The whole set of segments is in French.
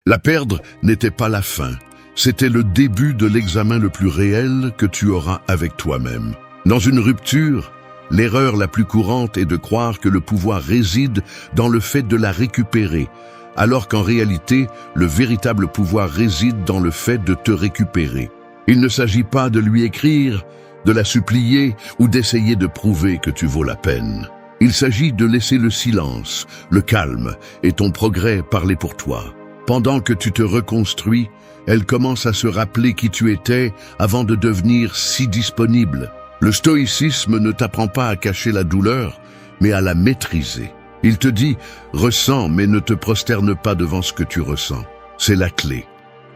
La perdre n'était pas la fin, c'était le début de l'examen le plus réel que tu auras avec toi-même. Dans une rupture, l'erreur la plus courante est de croire que le pouvoir réside dans le fait de la récupérer, alors qu'en réalité, le véritable pouvoir réside dans le fait de te récupérer. Il ne s'agit pas de lui écrire, de la supplier ou d'essayer de prouver que tu vaux la peine. Il s'agit de laisser le silence, le calme et ton progrès parler pour toi. Pendant que tu te reconstruis, elle commence à se rappeler qui tu étais avant de devenir si disponible. Le stoïcisme ne t'apprend pas à cacher la douleur, mais à la maîtriser. Il te dit « ressens, mais ne te prosterne pas devant ce que tu ressens ». C'est la clé.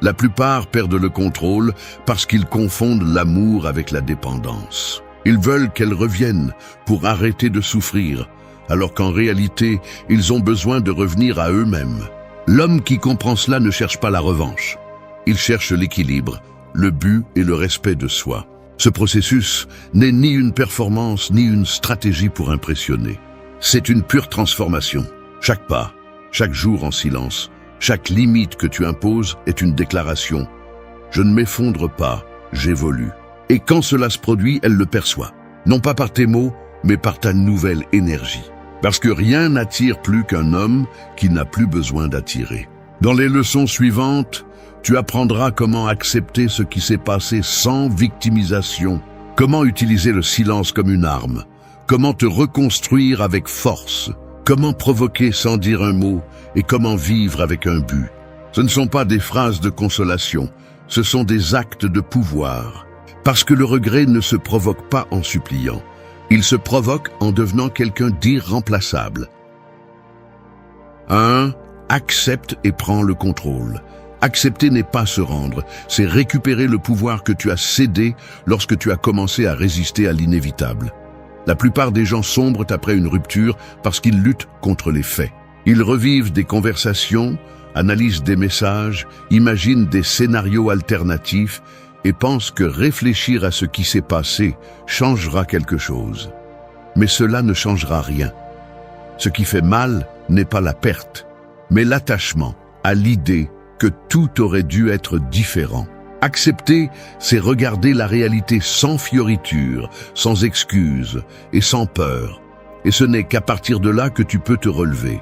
La plupart perdent le contrôle parce qu'ils confondent l'amour avec la dépendance. Ils veulent qu'elle revienne pour arrêter de souffrir, alors qu'en réalité, ils ont besoin de revenir à eux-mêmes. L'homme qui comprend cela ne cherche pas la revanche. Il cherche l'équilibre, le but et le respect de soi. Ce processus n'est ni une performance ni une stratégie pour impressionner. C'est une pure transformation. Chaque pas, chaque jour en silence, chaque limite que tu imposes est une déclaration. Je ne m'effondre pas, j'évolue. Et quand cela se produit, elle le perçoit. Non pas par tes mots, mais par ta nouvelle énergie. Parce que rien n'attire plus qu'un homme qui n'a plus besoin d'attirer. Dans les leçons suivantes, tu apprendras comment accepter ce qui s'est passé sans victimisation, comment utiliser le silence comme une arme, comment te reconstruire avec force, comment provoquer sans dire un mot et comment vivre avec un but. Ce ne sont pas des phrases de consolation, ce sont des actes de pouvoir. Parce que le regret ne se provoque pas en suppliant, il se provoque en devenant quelqu'un d'irremplaçable. 1. Accepte et prends le contrôle. Accepter n'est pas se rendre, c'est récupérer le pouvoir que tu as cédé lorsque tu as commencé à résister à l'inévitable. La plupart des gens sombrent après une rupture parce qu'ils luttent contre les faits. Ils revivent des conversations, analysent des messages, imaginent des scénarios alternatifs et pensent que réfléchir à ce qui s'est passé changera quelque chose. Mais cela ne changera rien. Ce qui fait mal n'est pas la perte, mais l'attachement à l'idée que tout aurait dû être différent. Accepter, c'est regarder la réalité sans fioriture, sans excuses et sans peur. Et ce n'est qu'à partir de là que tu peux te relever.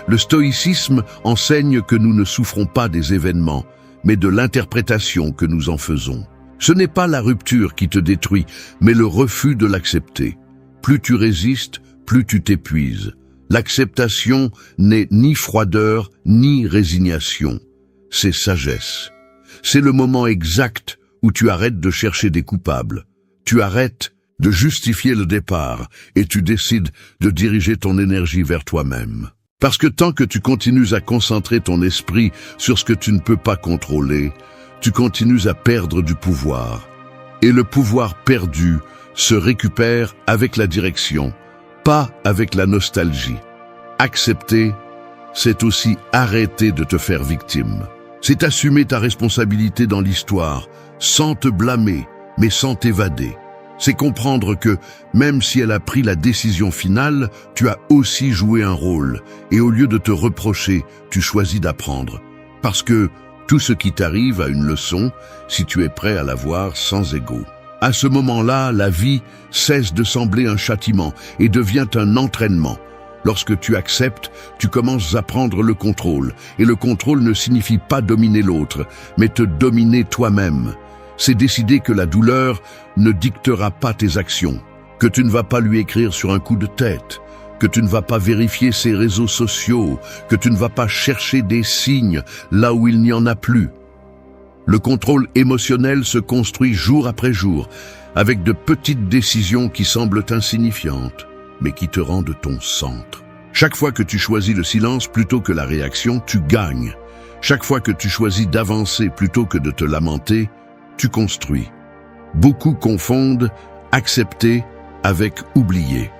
Le stoïcisme enseigne que nous ne souffrons pas des événements, mais de l'interprétation que nous en faisons. Ce n'est pas la rupture qui te détruit, mais le refus de l'accepter. Plus tu résistes, plus tu t'épuises. L'acceptation n'est ni froideur, ni résignation. C'est sagesse. C'est le moment exact où tu arrêtes de chercher des coupables. Tu arrêtes de justifier le départ et tu décides de diriger ton énergie vers toi-même. Parce que tant que tu continues à concentrer ton esprit sur ce que tu ne peux pas contrôler, tu continues à perdre du pouvoir. Et le pouvoir perdu se récupère avec la direction, pas avec la nostalgie. Accepter, c'est aussi arrêter de te faire victime. C'est assumer ta responsabilité dans l'histoire, sans te blâmer, mais sans t'évader. C'est comprendre que, même si elle a pris la décision finale, tu as aussi joué un rôle, et au lieu de te reprocher, tu choisis d'apprendre. Parce que tout ce qui t'arrive a une leçon, si tu es prêt à la voir sans ego. À ce moment-là, la vie cesse de sembler un châtiment et devient un entraînement. Lorsque tu acceptes, tu commences à prendre le contrôle, et le contrôle ne signifie pas dominer l'autre, mais te dominer toi-même. C'est décider que la douleur ne dictera pas tes actions, que tu ne vas pas lui écrire sur un coup de tête, que tu ne vas pas vérifier ses réseaux sociaux, que tu ne vas pas chercher des signes là où il n'y en a plus. Le contrôle émotionnel se construit jour après jour, avec de petites décisions qui semblent insignifiantes, mais qui te rendent ton centre. Chaque fois que tu choisis le silence plutôt que la réaction, tu gagnes. Chaque fois que tu choisis d'avancer plutôt que de te lamenter, tu construis. Beaucoup confondent accepter avec oublier.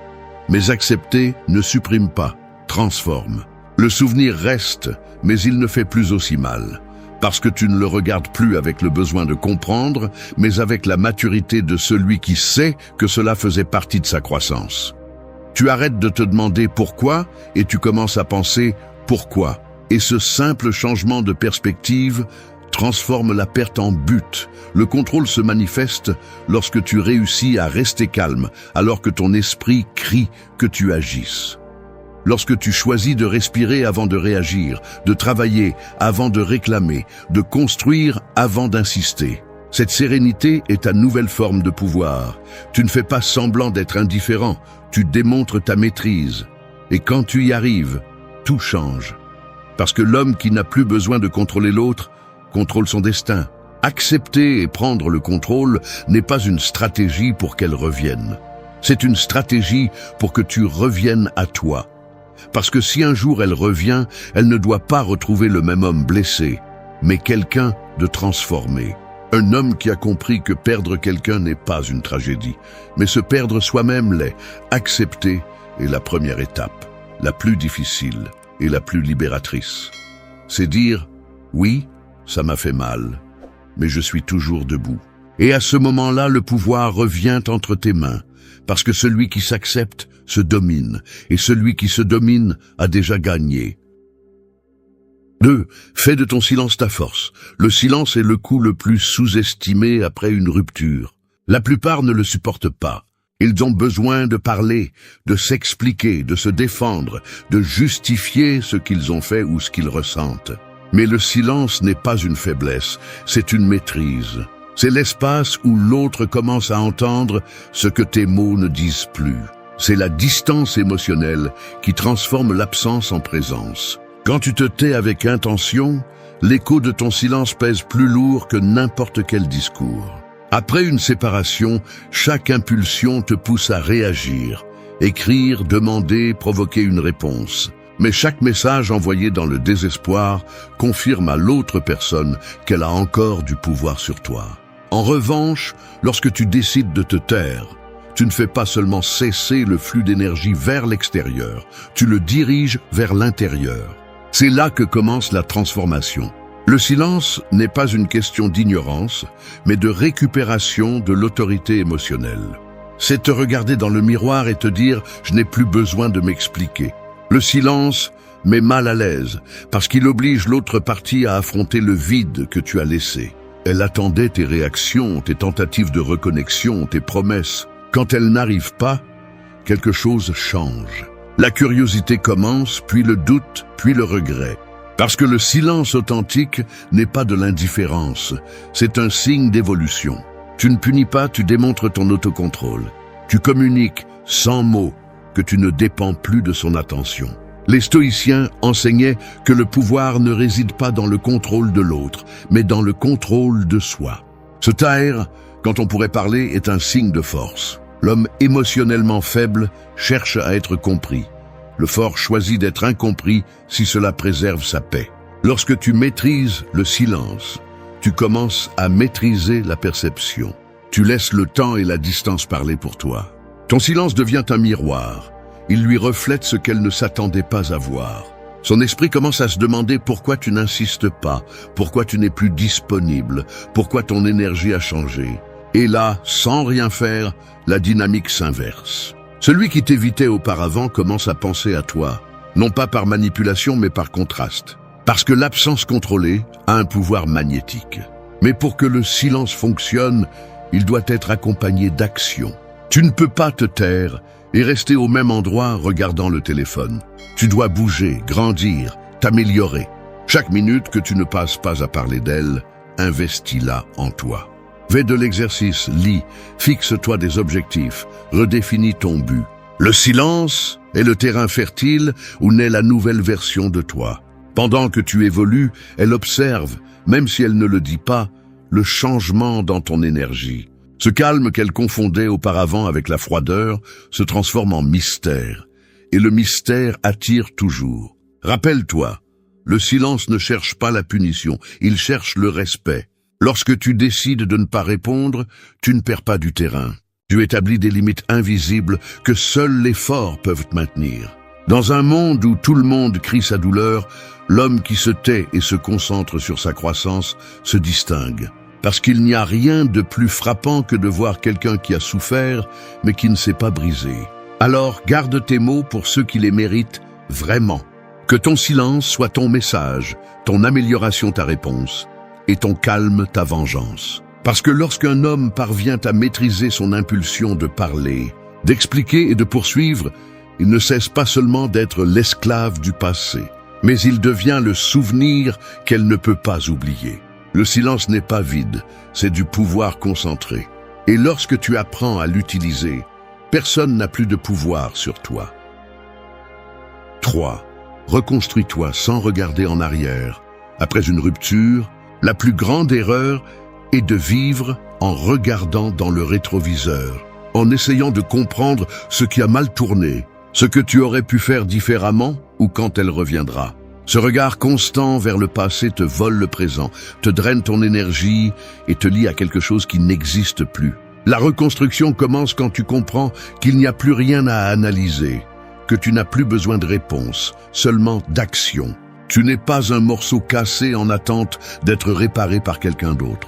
Mais accepter ne supprime pas, transforme. Le souvenir reste, mais il ne fait plus aussi mal. Parce que tu ne le regardes plus avec le besoin de comprendre, mais avec la maturité de celui qui sait que cela faisait partie de sa croissance. Tu arrêtes de te demander pourquoi et tu commences à penser pourquoi. Et ce simple changement de perspective transforme la perte en but. Le contrôle se manifeste lorsque tu réussis à rester calme, alors que ton esprit crie que tu agisses. Lorsque tu choisis de respirer avant de réagir, de travailler avant de réclamer, de construire avant d'insister. Cette sérénité est ta nouvelle forme de pouvoir. Tu ne fais pas semblant d'être indifférent, tu démontres ta maîtrise. Et quand tu y arrives, tout change. Parce que l'homme qui n'a plus besoin de contrôler l'autre, contrôle son destin. Accepter et prendre le contrôle n'est pas une stratégie pour qu'elle revienne. C'est une stratégie pour que tu reviennes à toi. Parce que si un jour elle revient, elle ne doit pas retrouver le même homme blessé, mais quelqu'un de transformé. Un homme qui a compris que perdre quelqu'un n'est pas une tragédie, mais se perdre soi-même l'est. Accepter est la première étape, la plus difficile et la plus libératrice. C'est dire, oui, ça m'a fait mal, mais je suis toujours debout. Et à ce moment-là, le pouvoir revient entre tes mains, parce que celui qui s'accepte se domine, et celui qui se domine a déjà gagné. 2. Fais de ton silence ta force. Le silence est le coup le plus sous-estimé après une rupture. La plupart ne le supportent pas. Ils ont besoin de parler, de s'expliquer, de se défendre, de justifier ce qu'ils ont fait ou ce qu'ils ressentent. Mais le silence n'est pas une faiblesse, c'est une maîtrise. C'est l'espace où l'autre commence à entendre ce que tes mots ne disent plus. C'est la distance émotionnelle qui transforme l'absence en présence. Quand tu te tais avec intention, l'écho de ton silence pèse plus lourd que n'importe quel discours. Après une séparation, chaque impulsion te pousse à réagir, écrire, demander, provoquer une réponse. Mais chaque message envoyé dans le désespoir confirme à l'autre personne qu'elle a encore du pouvoir sur toi. En revanche, lorsque tu décides de te taire, tu ne fais pas seulement cesser le flux d'énergie vers l'extérieur, tu le diriges vers l'intérieur. C'est là que commence la transformation. Le silence n'est pas une question d'ignorance, mais de récupération de l'autorité émotionnelle. C'est te regarder dans le miroir et te dire « je n'ai plus besoin de m'expliquer ». Le silence met mal à l'aise, parce qu'il oblige l'autre partie à affronter le vide que tu as laissé. Elle attendait tes réactions, tes tentatives de reconnexion, tes promesses. Quand elles n'arrivent pas, quelque chose change. La curiosité commence, puis le doute, puis le regret. Parce que le silence authentique n'est pas de l'indifférence, c'est un signe d'évolution. Tu ne punis pas, tu démontres ton autocontrôle. Tu communiques sans mots que tu ne dépends plus de son attention. Les stoïciens enseignaient que le pouvoir ne réside pas dans le contrôle de l'autre, mais dans le contrôle de soi. Se taire, quand on pourrait parler, est un signe de force. L'homme émotionnellement faible cherche à être compris. Le fort choisit d'être incompris si cela préserve sa paix. Lorsque tu maîtrises le silence, tu commences à maîtriser la perception. Tu laisses le temps et la distance parler pour toi. Ton silence devient un miroir. Il lui reflète ce qu'elle ne s'attendait pas à voir. Son esprit commence à se demander pourquoi tu n'insistes pas, pourquoi tu n'es plus disponible, pourquoi ton énergie a changé. Et là, sans rien faire, la dynamique s'inverse. Celui qui t'évitait auparavant commence à penser à toi, non pas par manipulation mais par contraste. Parce que l'absence contrôlée a un pouvoir magnétique. Mais pour que le silence fonctionne, il doit être accompagné d'action. Tu ne peux pas te taire et rester au même endroit regardant le téléphone. Tu dois bouger, grandir, t'améliorer. Chaque minute que tu ne passes pas à parler d'elle, investis-la en toi. Fais de l'exercice, lis, fixe-toi des objectifs, redéfinis ton but. Le silence est le terrain fertile où naît la nouvelle version de toi. Pendant que tu évolues, elle observe, même si elle ne le dit pas, le changement dans ton énergie. Ce calme qu'elle confondait auparavant avec la froideur se transforme en mystère. Et le mystère attire toujours. Rappelle-toi, le silence ne cherche pas la punition, il cherche le respect. Lorsque tu décides de ne pas répondre, tu ne perds pas du terrain. Tu établis des limites invisibles que seuls les forts peuvent maintenir. Dans un monde où tout le monde crie sa douleur, l'homme qui se tait et se concentre sur sa croissance se distingue. Parce qu'il n'y a rien de plus frappant que de voir quelqu'un qui a souffert, mais qui ne s'est pas brisé. Alors garde tes mots pour ceux qui les méritent vraiment. Que ton silence soit ton message, ton amélioration ta réponse, et ton calme ta vengeance. Parce que lorsqu'un homme parvient à maîtriser son impulsion de parler, d'expliquer et de poursuivre, il ne cesse pas seulement d'être l'esclave du passé, mais il devient le souvenir qu'elle ne peut pas oublier. Le silence n'est pas vide, c'est du pouvoir concentré. Et lorsque tu apprends à l'utiliser, personne n'a plus de pouvoir sur toi. 3. Reconstruis-toi sans regarder en arrière. Après une rupture, la plus grande erreur est de vivre en regardant dans le rétroviseur, en essayant de comprendre ce qui a mal tourné, ce que tu aurais pu faire différemment ou quand elle reviendra. Ce regard constant vers le passé te vole le présent, te draine ton énergie et te lie à quelque chose qui n'existe plus. La reconstruction commence quand tu comprends qu'il n'y a plus rien à analyser, que tu n'as plus besoin de réponse, seulement d'action. Tu n'es pas un morceau cassé en attente d'être réparé par quelqu'un d'autre.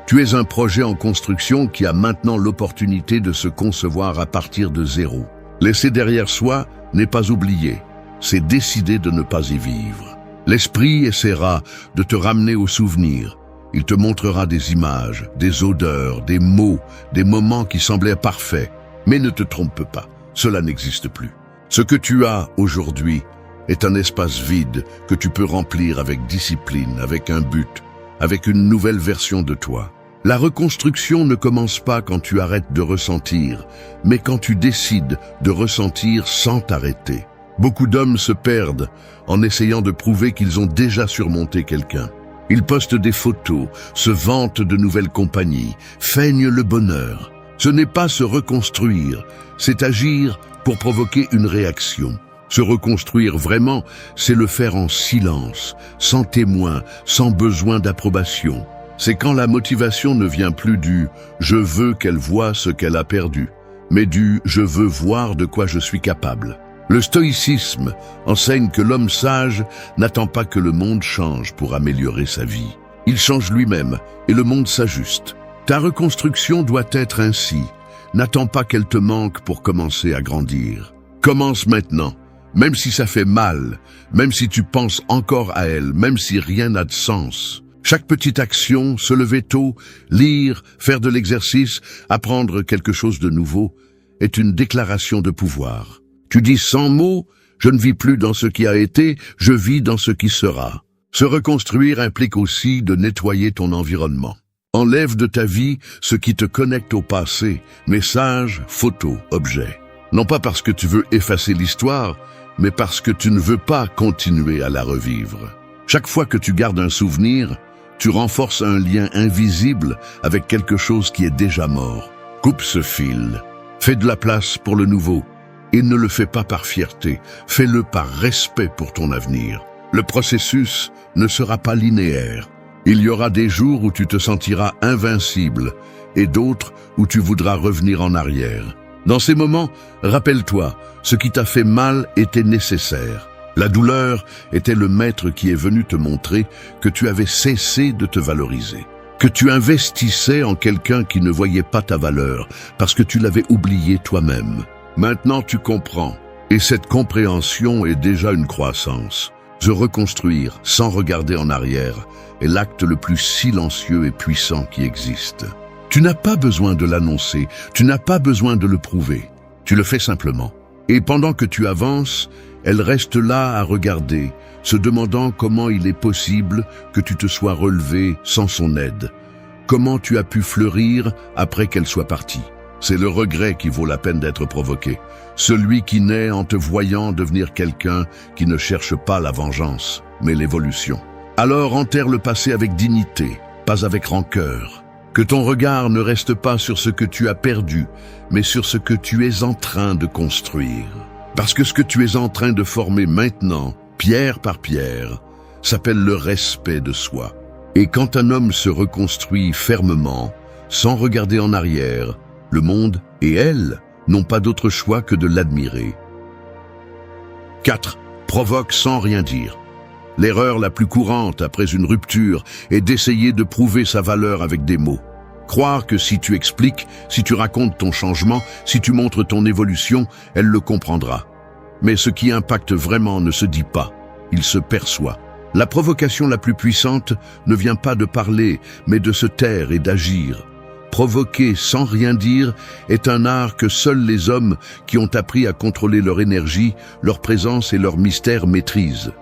Tu es un projet en construction qui a maintenant l'opportunité de se concevoir à partir de zéro. Laisser derrière soi n'est pas oublier, c'est décider de ne pas y vivre. L'esprit essaiera de te ramener au souvenir. Il te montrera des images, des odeurs, des mots, des moments qui semblaient parfaits. Mais ne te trompe pas, cela n'existe plus. Ce que tu as aujourd'hui est un espace vide que tu peux remplir avec discipline, avec un but, avec une nouvelle version de toi. La reconstruction ne commence pas quand tu arrêtes de ressentir, mais quand tu décides de ressentir sans t'arrêter. Beaucoup d'hommes se perdent en essayant de prouver qu'ils ont déjà surmonté quelqu'un. Ils postent des photos, se vantent de nouvelles compagnies, feignent le bonheur. Ce n'est pas se reconstruire, c'est agir pour provoquer une réaction. Se reconstruire vraiment, c'est le faire en silence, sans témoin, sans besoin d'approbation. C'est quand la motivation ne vient plus du « je veux qu'elle voie ce qu'elle a perdu », mais du « je veux voir de quoi je suis capable ». Le stoïcisme enseigne que l'homme sage n'attend pas que le monde change pour améliorer sa vie. Il change lui-même et le monde s'ajuste. Ta reconstruction doit être ainsi. N'attends pas qu'elle te manque pour commencer à grandir. Commence maintenant, même si ça fait mal, même si tu penses encore à elle, même si rien n'a de sens. Chaque petite action, se lever tôt, lire, faire de l'exercice, apprendre quelque chose de nouveau, est une déclaration de pouvoir. Tu dis sans mots, je ne vis plus dans ce qui a été, je vis dans ce qui sera. Se reconstruire implique aussi de nettoyer ton environnement. Enlève de ta vie ce qui te connecte au passé, messages, photos, objets. Non pas parce que tu veux effacer l'histoire, mais parce que tu ne veux pas continuer à la revivre. Chaque fois que tu gardes un souvenir, tu renforces un lien invisible avec quelque chose qui est déjà mort. Coupe ce fil, fais de la place pour le nouveau. Et ne le fais pas par fierté, fais-le par respect pour ton avenir. Le processus ne sera pas linéaire. Il y aura des jours où tu te sentiras invincible et d'autres où tu voudras revenir en arrière. Dans ces moments, rappelle-toi, ce qui t'a fait mal était nécessaire. La douleur était le maître qui est venu te montrer que tu avais cessé de te valoriser, que tu investissais en quelqu'un qui ne voyait pas ta valeur parce que tu l'avais oublié toi-même. Maintenant tu comprends, et cette compréhension est déjà une croissance. Se reconstruire sans regarder en arrière est l'acte le plus silencieux et puissant qui existe. Tu n'as pas besoin de l'annoncer, tu n'as pas besoin de le prouver, tu le fais simplement. Et pendant que tu avances, elle reste là à regarder, se demandant comment il est possible que tu te sois relevé sans son aide. Comment tu as pu fleurir après qu'elle soit partie. C'est le regret qui vaut la peine d'être provoqué. Celui qui naît en te voyant devenir quelqu'un qui ne cherche pas la vengeance, mais l'évolution. Alors enterre le passé avec dignité, pas avec rancœur. Que ton regard ne reste pas sur ce que tu as perdu, mais sur ce que tu es en train de construire. Parce que ce que tu es en train de former maintenant, pierre par pierre, s'appelle le respect de soi. Et quand un homme se reconstruit fermement, sans regarder en arrière, le monde et elle n'ont pas d'autre choix que de l'admirer. 4. Provoque sans rien dire. L'erreur la plus courante après une rupture est d'essayer de prouver sa valeur avec des mots. Croire que si tu expliques, si tu racontes ton changement, si tu montres ton évolution, elle le comprendra. Mais ce qui impacte vraiment ne se dit pas. il se perçoit. La provocation la plus puissante ne vient pas de parler, mais de se taire et d'agir. Provoquer sans rien dire est un art que seuls les hommes qui ont appris à contrôler leur énergie, leur présence et leur mystère maîtrisent.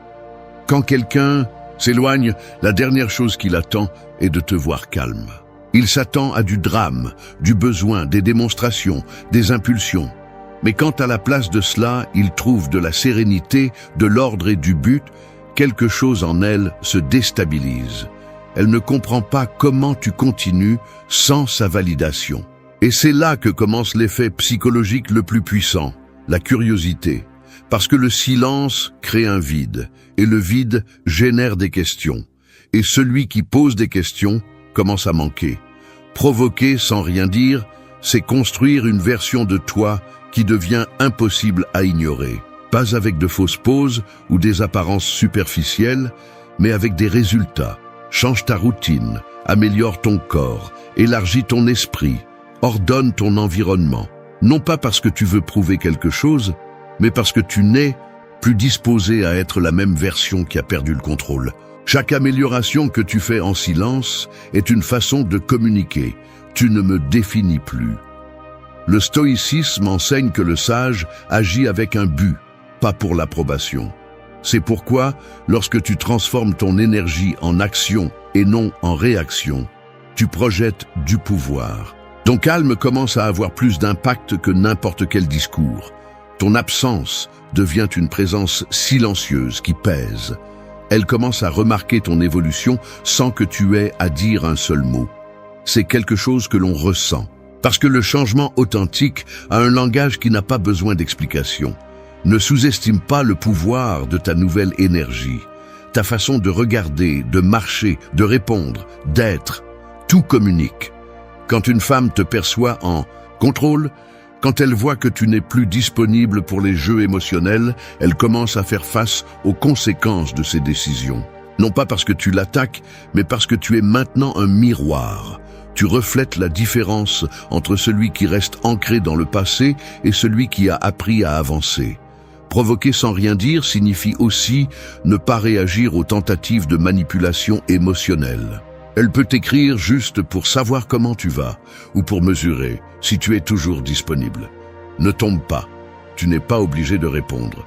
Quand quelqu'un s'éloigne, la dernière chose qu'il attend est de te voir calme. Il s'attend à du drame, du besoin, des démonstrations, des impulsions. Mais quand à la place de cela, il trouve de la sérénité, de l'ordre et du but, quelque chose en elle se déstabilise. Elle ne comprend pas comment tu continues sans sa validation. Et c'est là que commence l'effet psychologique le plus puissant, la curiosité. Parce que le silence crée un vide, et le vide génère des questions. Et celui qui pose des questions commence à manquer. Provoquer sans rien dire, c'est construire une version de toi qui devient impossible à ignorer. Pas avec de fausses poses ou des apparences superficielles, mais avec des résultats. Change ta routine, améliore ton corps, élargis ton esprit, ordonne ton environnement. Non pas parce que tu veux prouver quelque chose, mais parce que tu n'es plus disposé à être la même version qui a perdu le contrôle. Chaque amélioration que tu fais en silence est une façon de communiquer. Tu ne me définis plus. Le stoïcisme enseigne que le sage agit avec un but, pas pour l'approbation. C'est pourquoi, lorsque tu transformes ton énergie en action et non en réaction, tu projettes du pouvoir. Ton calme commence à avoir plus d'impact que n'importe quel discours. Ton absence devient une présence silencieuse qui pèse. Elle commence à remarquer ton évolution sans que tu aies à dire un seul mot. C'est quelque chose que l'on ressent. Parce que le changement authentique a un langage qui n'a pas besoin d'explication. Ne sous-estime pas le pouvoir de ta nouvelle énergie. Ta façon de regarder, de marcher, de répondre, d'être, tout communique. Quand une femme te perçoit en contrôle, quand elle voit que tu n'es plus disponible pour les jeux émotionnels, elle commence à faire face aux conséquences de ses décisions. Non pas parce que tu l'attaques, mais parce que tu es maintenant un miroir. Tu reflètes la différence entre celui qui reste ancré dans le passé et celui qui a appris à avancer. Provoquer sans rien dire signifie aussi ne pas réagir aux tentatives de manipulation émotionnelle. Elle peut t'écrire juste pour savoir comment tu vas ou pour mesurer si tu es toujours disponible. Ne tombe pas, tu n'es pas obligé de répondre.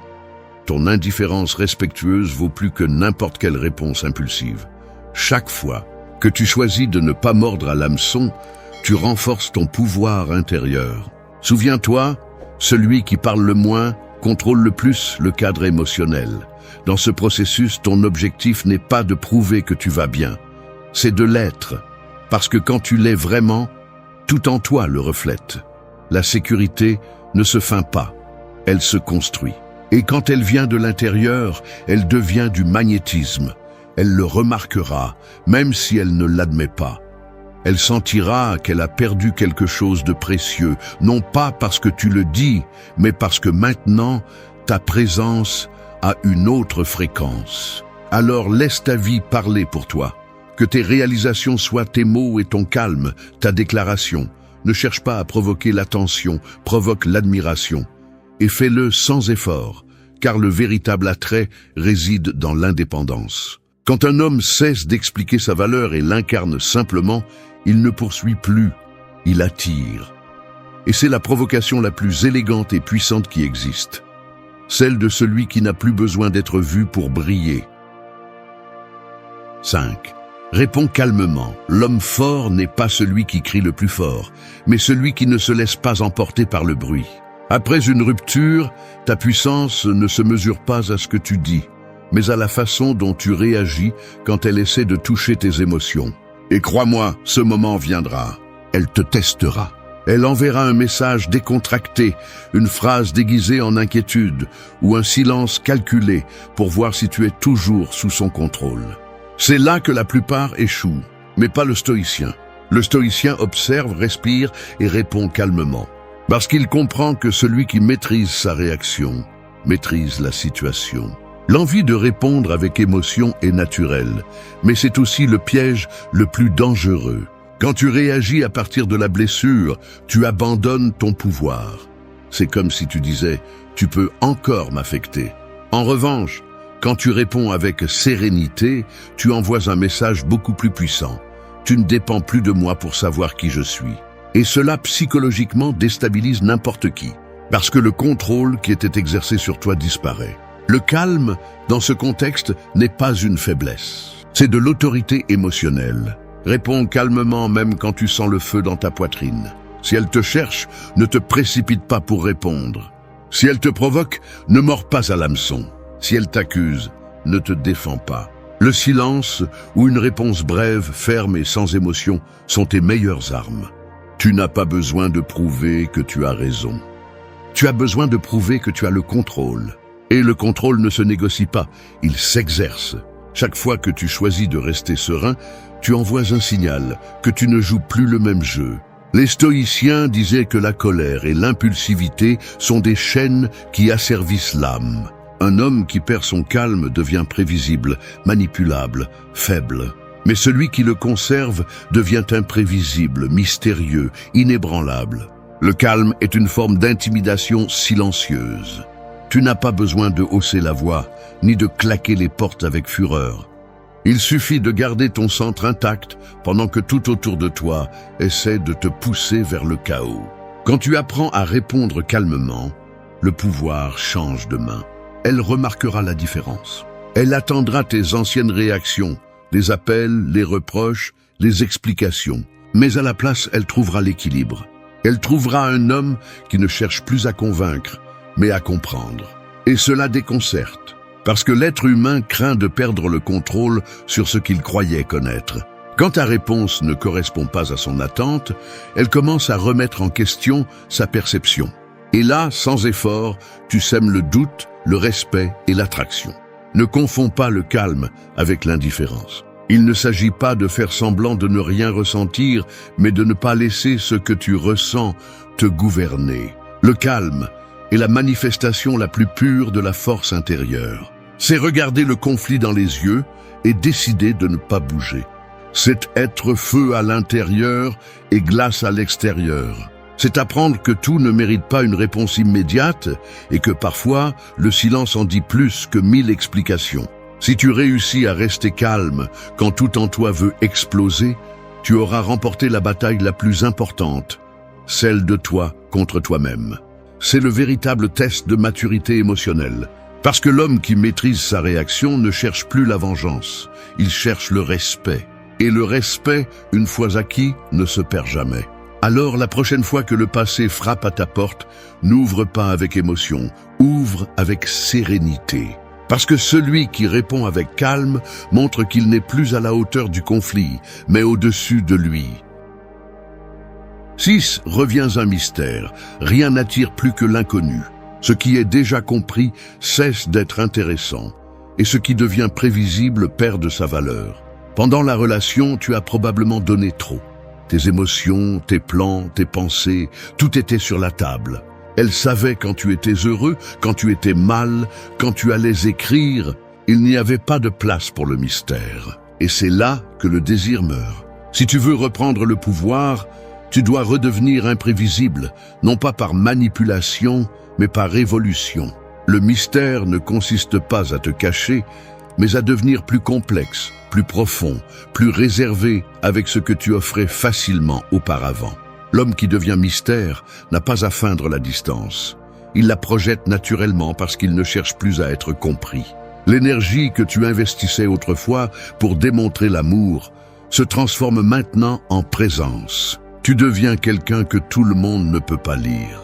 Ton indifférence respectueuse vaut plus que n'importe quelle réponse impulsive. Chaque fois que tu choisis de ne pas mordre à l'hameçon, tu renforces ton pouvoir intérieur. Souviens-toi, celui qui parle le moins contrôle le plus le cadre émotionnel. Dans ce processus, ton objectif n'est pas de prouver que tu vas bien, c'est de l'être. Parce que quand tu l'es vraiment, tout en toi le reflète. La sécurité ne se feint pas, elle se construit. Et quand elle vient de l'intérieur, elle devient du magnétisme. Elle le remarquera, même si elle ne l'admet pas. Elle sentira qu'elle a perdu quelque chose de précieux, non pas parce que tu le dis, mais parce que maintenant, ta présence a une autre fréquence. Alors laisse ta vie parler pour toi. Que tes réalisations soient tes mots et ton calme, ta déclaration. Ne cherche pas à provoquer l'attention, provoque l'admiration. Et fais-le sans effort, car le véritable attrait réside dans l'indépendance. Quand un homme cesse d'expliquer sa valeur et l'incarne simplement, il ne poursuit plus, il attire. Et c'est la provocation la plus élégante et puissante qui existe. Celle de celui qui n'a plus besoin d'être vu pour briller. 5. Réponds calmement. L'homme fort n'est pas celui qui crie le plus fort, mais celui qui ne se laisse pas emporter par le bruit. Après une rupture, ta puissance ne se mesure pas à ce que tu dis, mais à la façon dont tu réagis quand elle essaie de toucher tes émotions. Et crois-moi, ce moment viendra. Elle te testera. Elle enverra un message décontracté, une phrase déguisée en inquiétude ou un silence calculé pour voir si tu es toujours sous son contrôle. C'est là que la plupart échouent, mais pas le stoïcien. Le stoïcien observe, respire et répond calmement. Parce qu'il comprend que celui qui maîtrise sa réaction, maîtrise la situation. L'envie de répondre avec émotion est naturelle, mais c'est aussi le piège le plus dangereux. Quand tu réagis à partir de la blessure, tu abandonnes ton pouvoir. C'est comme si tu disais « tu peux encore m'affecter ». En revanche, Quand tu réponds avec sérénité, tu envoies un message beaucoup plus puissant. Tu ne dépends plus de moi pour savoir qui je suis. Et cela psychologiquement déstabilise n'importe qui, parce que le contrôle qui était exercé sur toi disparaît. Le calme, dans ce contexte, n'est pas une faiblesse. C'est de l'autorité émotionnelle. Réponds calmement même quand tu sens le feu dans ta poitrine. Si elle te cherche, ne te précipite pas pour répondre. Si elle te provoque, ne mords pas à l'hameçon. Si elle t'accuse, ne te défends pas. Le silence ou une réponse brève, ferme et sans émotion sont tes meilleures armes. Tu n'as pas besoin de prouver que tu as raison. Tu as besoin de prouver que tu as le contrôle. Et le contrôle ne se négocie pas, il s'exerce. Chaque fois que tu choisis de rester serein, tu envoies un signal que tu ne joues plus le même jeu. Les stoïciens disaient que la colère et l'impulsivité sont des chaînes qui asservissent l'âme. Un homme qui perd son calme devient prévisible, manipulable, faible. Mais celui qui le conserve devient imprévisible, mystérieux, inébranlable. Le calme est une forme d'intimidation silencieuse. Tu n'as pas besoin de hausser la voix, ni de claquer les portes avec fureur. Il suffit de garder ton centre intact pendant que tout autour de toi essaie de te pousser vers le chaos. Quand tu apprends à répondre calmement, le pouvoir change de main. Elle remarquera la différence. Elle attendra tes anciennes réactions, les appels, les reproches, les explications. Mais à la place, elle trouvera l'équilibre. Elle trouvera un homme qui ne cherche plus à convaincre, mais à comprendre. Et cela déconcerte, parce que l'être humain craint de perdre le contrôle sur ce qu'il croyait connaître. Quand ta réponse ne correspond pas à son attente, elle commence à remettre en question sa perception. Et là, sans effort, tu sèmes le doute, le respect et l'attraction. Ne confonds pas le calme avec l'indifférence. Il ne s'agit pas de faire semblant de ne rien ressentir, mais de ne pas laisser ce que tu ressens te gouverner. Le calme est la manifestation la plus pure de la force intérieure. C'est regarder le conflit dans les yeux et décider de ne pas bouger. C'est être feu à l'intérieur et glace à l'extérieur. C'est apprendre que tout ne mérite pas une réponse immédiate et que parfois, le silence en dit plus que 1000 explications. Si tu réussis à rester calme quand tout en toi veut exploser, tu auras remporté la bataille la plus importante, celle de toi contre toi-même. C'est le véritable test de maturité émotionnelle. Parce que l'homme qui maîtrise sa réaction ne cherche plus la vengeance, il cherche le respect. Et le respect, une fois acquis, ne se perd jamais. Alors la prochaine fois que le passé frappe à ta porte, n'ouvre pas avec émotion, ouvre avec sérénité. Parce que celui qui répond avec calme montre qu'il n'est plus à la hauteur du conflit, mais au-dessus de lui. 6. Reviens un mystère. Rien n'attire plus que l'inconnu. Ce qui est déjà compris cesse d'être intéressant, et ce qui devient prévisible perd de sa valeur. Pendant la relation, tu as probablement donné trop. Tes émotions, tes plans, tes pensées, tout était sur la table. Elle savait quand tu étais heureux, quand tu étais mal, quand tu allais écrire. Il n'y avait pas de place pour le mystère. Et c'est là que le désir meurt. Si tu veux reprendre le pouvoir, tu dois redevenir imprévisible, non pas par manipulation, mais par évolution. Le mystère ne consiste pas à te cacher, mais à devenir plus complexe, plus profond, plus réservé avec ce que tu offrais facilement auparavant. L'homme qui devient mystère n'a pas à feindre la distance. Il la projette naturellement parce qu'il ne cherche plus à être compris. L'énergie que tu investissais autrefois pour démontrer l'amour se transforme maintenant en présence. Tu deviens quelqu'un que tout le monde ne peut pas lire.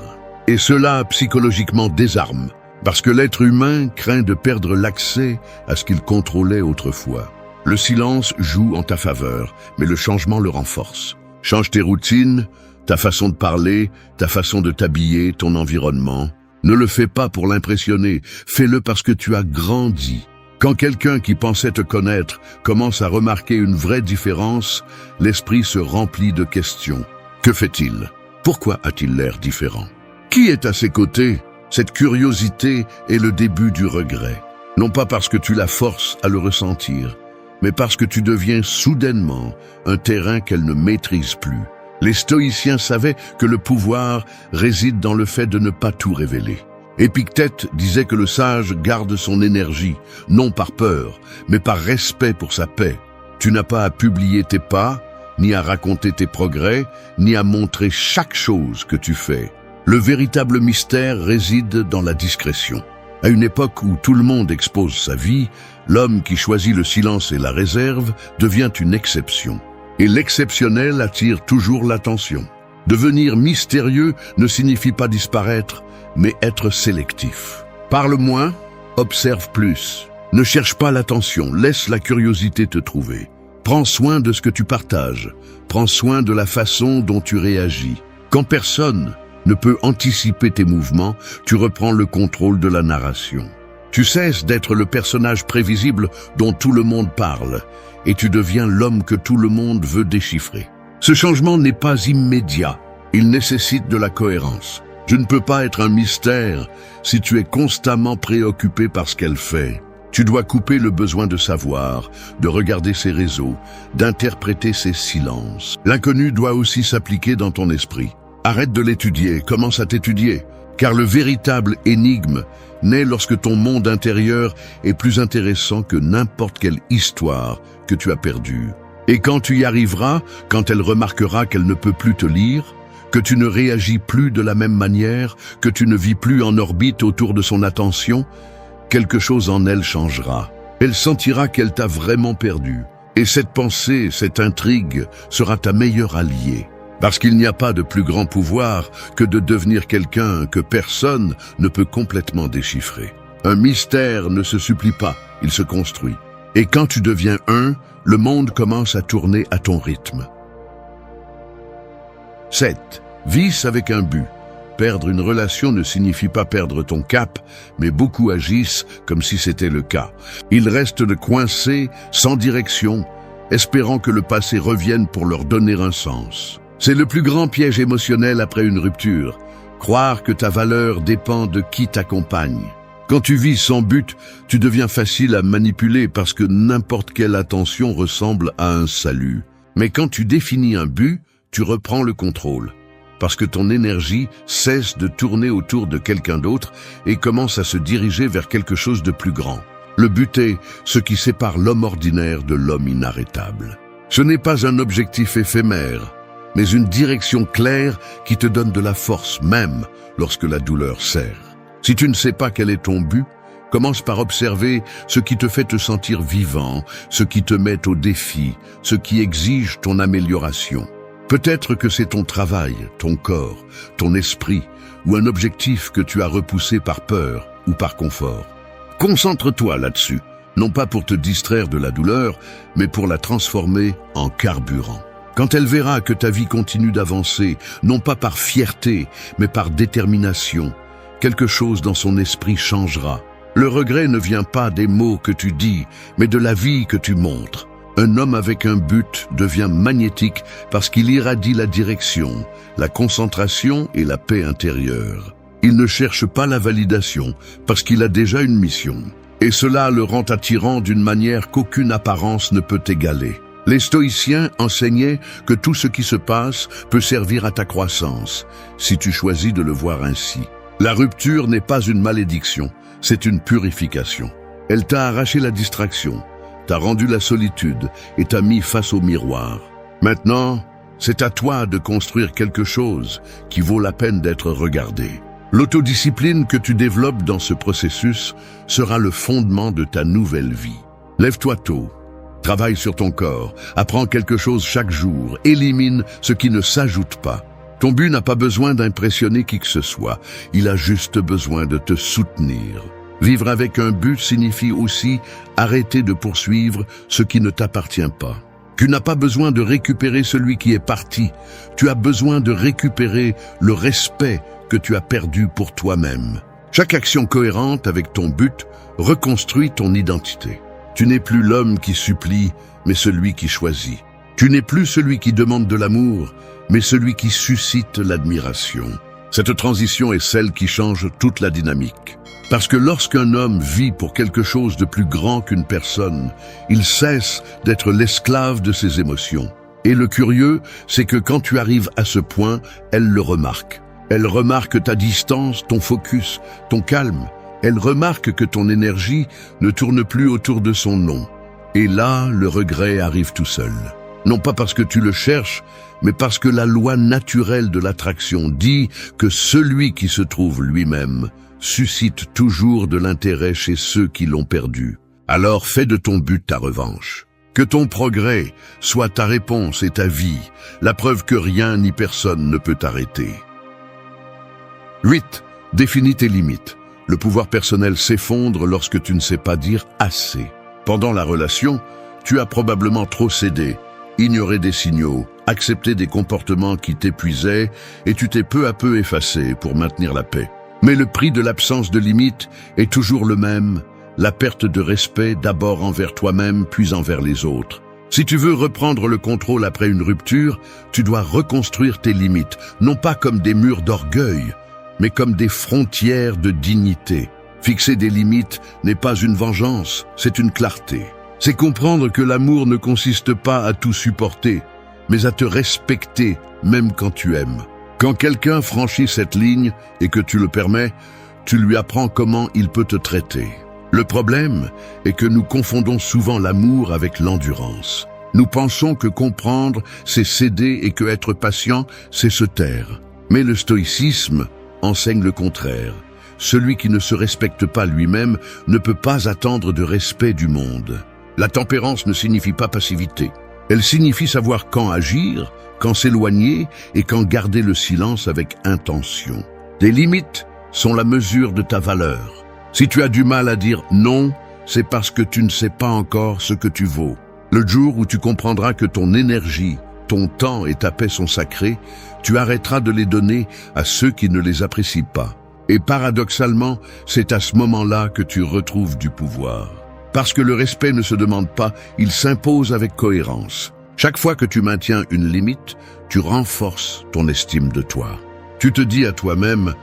Et cela psychologiquement désarme, parce que l'être humain craint de perdre l'accès à ce qu'il contrôlait autrefois. Le silence joue en ta faveur, mais le changement le renforce. Change tes routines, ta façon de parler, ta façon de t'habiller, ton environnement. Ne le fais pas pour l'impressionner, fais-le parce que tu as grandi. Quand quelqu'un qui pensait te connaître commence à remarquer une vraie différence, l'esprit se remplit de questions. Que fait-il? Pourquoi a-t-il l'air différent? Qui est à ses côtés? Cette curiosité est le début du regret. Non pas parce que tu la forces à le ressentir, mais parce que tu deviens soudainement un terrain qu'elle ne maîtrise plus. Les stoïciens savaient que le pouvoir réside dans le fait de ne pas tout révéler. Épictète disait que le sage garde son énergie, non par peur, mais par respect pour sa paix. Tu n'as pas à publier tes pas, ni à raconter tes progrès, ni à montrer chaque chose que tu fais. Le véritable mystère réside dans la discrétion. À une époque où tout le monde expose sa vie, l'homme qui choisit le silence et la réserve devient une exception. Et l'exceptionnel attire toujours l'attention. Devenir mystérieux ne signifie pas disparaître, mais être sélectif. Parle moins, observe plus. Ne cherche pas l'attention, laisse la curiosité te trouver. Prends soin de ce que tu partages, prends soin de la façon dont tu réagis. Quand personne ne peut anticiper tes mouvements, tu reprends le contrôle de la narration. Tu cesses d'être le personnage prévisible dont tout le monde parle, et tu deviens l'homme que tout le monde veut déchiffrer. Ce changement n'est pas immédiat, il nécessite de la cohérence. Tu ne peux pas être un mystère si tu es constamment préoccupé par ce qu'elle fait. Tu dois couper le besoin de savoir, de regarder ses réseaux, d'interpréter ses silences. L'inconnu doit aussi s'appliquer dans ton esprit. Arrête de l'étudier, commence à t'étudier, car le véritable énigme naît lorsque ton monde intérieur est plus intéressant que n'importe quelle histoire que tu as perdue. Et quand tu y arriveras, quand elle remarquera qu'elle ne peut plus te lire, que tu ne réagis plus de la même manière, que tu ne vis plus en orbite autour de son attention, quelque chose en elle changera. Elle sentira qu'elle t'a vraiment perdu. Et cette pensée, cette intrigue, sera ta meilleure alliée. Parce qu'il n'y a pas de plus grand pouvoir que de devenir quelqu'un que personne ne peut complètement déchiffrer. Un mystère ne se supplie pas, il se construit. Et quand tu deviens un, le monde commence à tourner à ton rythme. 7. Vice avec un but. Perdre une relation ne signifie pas perdre ton cap, mais beaucoup agissent comme si c'était le cas. Ils restent coincés, sans direction, espérant que le passé revienne pour leur donner un sens. C'est le plus grand piège émotionnel après une rupture. Croire que ta valeur dépend de qui t'accompagne. Quand tu vis sans but, tu deviens facile à manipuler parce que n'importe quelle attention ressemble à un salut. Mais quand tu définis un but, tu reprends le contrôle. Parce que ton énergie cesse de tourner autour de quelqu'un d'autre et commence à se diriger vers quelque chose de plus grand. Le but est ce qui sépare l'homme ordinaire de l'homme inarrêtable. Ce n'est pas un objectif éphémère, mais une direction claire qui te donne de la force même lorsque la douleur serre. Si tu ne sais pas quel est ton but, commence par observer ce qui te fait te sentir vivant, ce qui te met au défi, ce qui exige ton amélioration. Peut-être que c'est ton travail, ton corps, ton esprit ou un objectif que tu as repoussé par peur ou par confort. Concentre-toi là-dessus, non pas pour te distraire de la douleur, mais pour la transformer en carburant. Quand elle verra que ta vie continue d'avancer, non pas par fierté, mais par détermination, quelque chose dans son esprit changera. Le regret ne vient pas des mots que tu dis, mais de la vie que tu montres. Un homme avec un but devient magnétique parce qu'il irradie la direction, la concentration et la paix intérieure. Il ne cherche pas la validation parce qu'il a déjà une mission. Et cela le rend attirant d'une manière qu'aucune apparence ne peut égaler. Les stoïciens enseignaient que tout ce qui se passe peut servir à ta croissance, si tu choisis de le voir ainsi. La rupture n'est pas une malédiction, c'est une purification. Elle t'a arraché la distraction, t'a rendu la solitude et t'a mis face au miroir. Maintenant, c'est à toi de construire quelque chose qui vaut la peine d'être regardé. L'autodiscipline que tu développes dans ce processus sera le fondement de ta nouvelle vie. Lève-toi tôt, travaille sur ton corps, apprends quelque chose chaque jour, élimine ce qui ne s'ajoute pas. Ton but n'a pas besoin d'impressionner qui que ce soit, il a juste besoin de te soutenir. Vivre avec un but signifie aussi arrêter de poursuivre ce qui ne t'appartient pas. Tu n'as pas besoin de récupérer celui qui est parti, tu as besoin de récupérer le respect que tu as perdu pour toi-même. Chaque action cohérente avec ton but reconstruit ton identité. Tu n'es plus l'homme qui supplie, mais celui qui choisit. Tu n'es plus celui qui demande de l'amour, mais celui qui suscite l'admiration. Cette transition est celle qui change toute la dynamique. Parce que lorsqu'un homme vit pour quelque chose de plus grand qu'une personne, il cesse d'être l'esclave de ses émotions. Et le curieux, c'est que quand tu arrives à ce point, elle le remarque. Elle remarque ta distance, ton focus, ton calme. Elle remarque que ton énergie ne tourne plus autour de son nom. Et là, le regret arrive tout seul. Non pas parce que tu le cherches, mais parce que la loi naturelle de l'attraction dit que celui qui se trouve lui-même suscite toujours de l'intérêt chez ceux qui l'ont perdu. Alors fais de ton but ta revanche. Que ton progrès soit ta réponse et ta vie, la preuve que rien ni personne ne peut t'arrêter. 8. Définis tes limites. Le pouvoir personnel s'effondre lorsque tu ne sais pas dire assez. Pendant la relation, tu as probablement trop cédé, ignoré des signaux, accepté des comportements qui t'épuisaient et tu t'es peu à peu effacé pour maintenir la paix. Mais le prix de l'absence de limites est toujours le même, la perte de respect d'abord envers toi-même puis envers les autres. Si tu veux reprendre le contrôle après une rupture, tu dois reconstruire tes limites, non pas comme des murs d'orgueil, mais comme des frontières de dignité. Fixer des limites n'est pas une vengeance, c'est une clarté. C'est comprendre que l'amour ne consiste pas à tout supporter, mais à te respecter même quand tu aimes. Quand quelqu'un franchit cette ligne et que tu le permets, tu lui apprends comment il peut te traiter. Le problème est que nous confondons souvent l'amour avec l'endurance. Nous pensons que comprendre, c'est céder et que être patient, c'est se taire. Mais le stoïcisme enseigne le contraire. Celui qui ne se respecte pas lui-même ne peut pas attendre de respect du monde. La tempérance ne signifie pas passivité. Elle signifie savoir quand agir, quand s'éloigner et quand garder le silence avec intention. Tes limites sont la mesure de ta valeur. Si tu as du mal à dire non, c'est parce que tu ne sais pas encore ce que tu vaux. Le jour où tu comprendras que ton énergie, ton temps et ta paix sont sacrés, tu arrêteras de les donner à ceux qui ne les apprécient pas. Et paradoxalement, c'est à ce moment-là que tu retrouves du pouvoir. Parce que le respect ne se demande pas, il s'impose avec cohérence. Chaque fois que tu maintiens une limite, tu renforces ton estime de toi. Tu te dis à toi-même,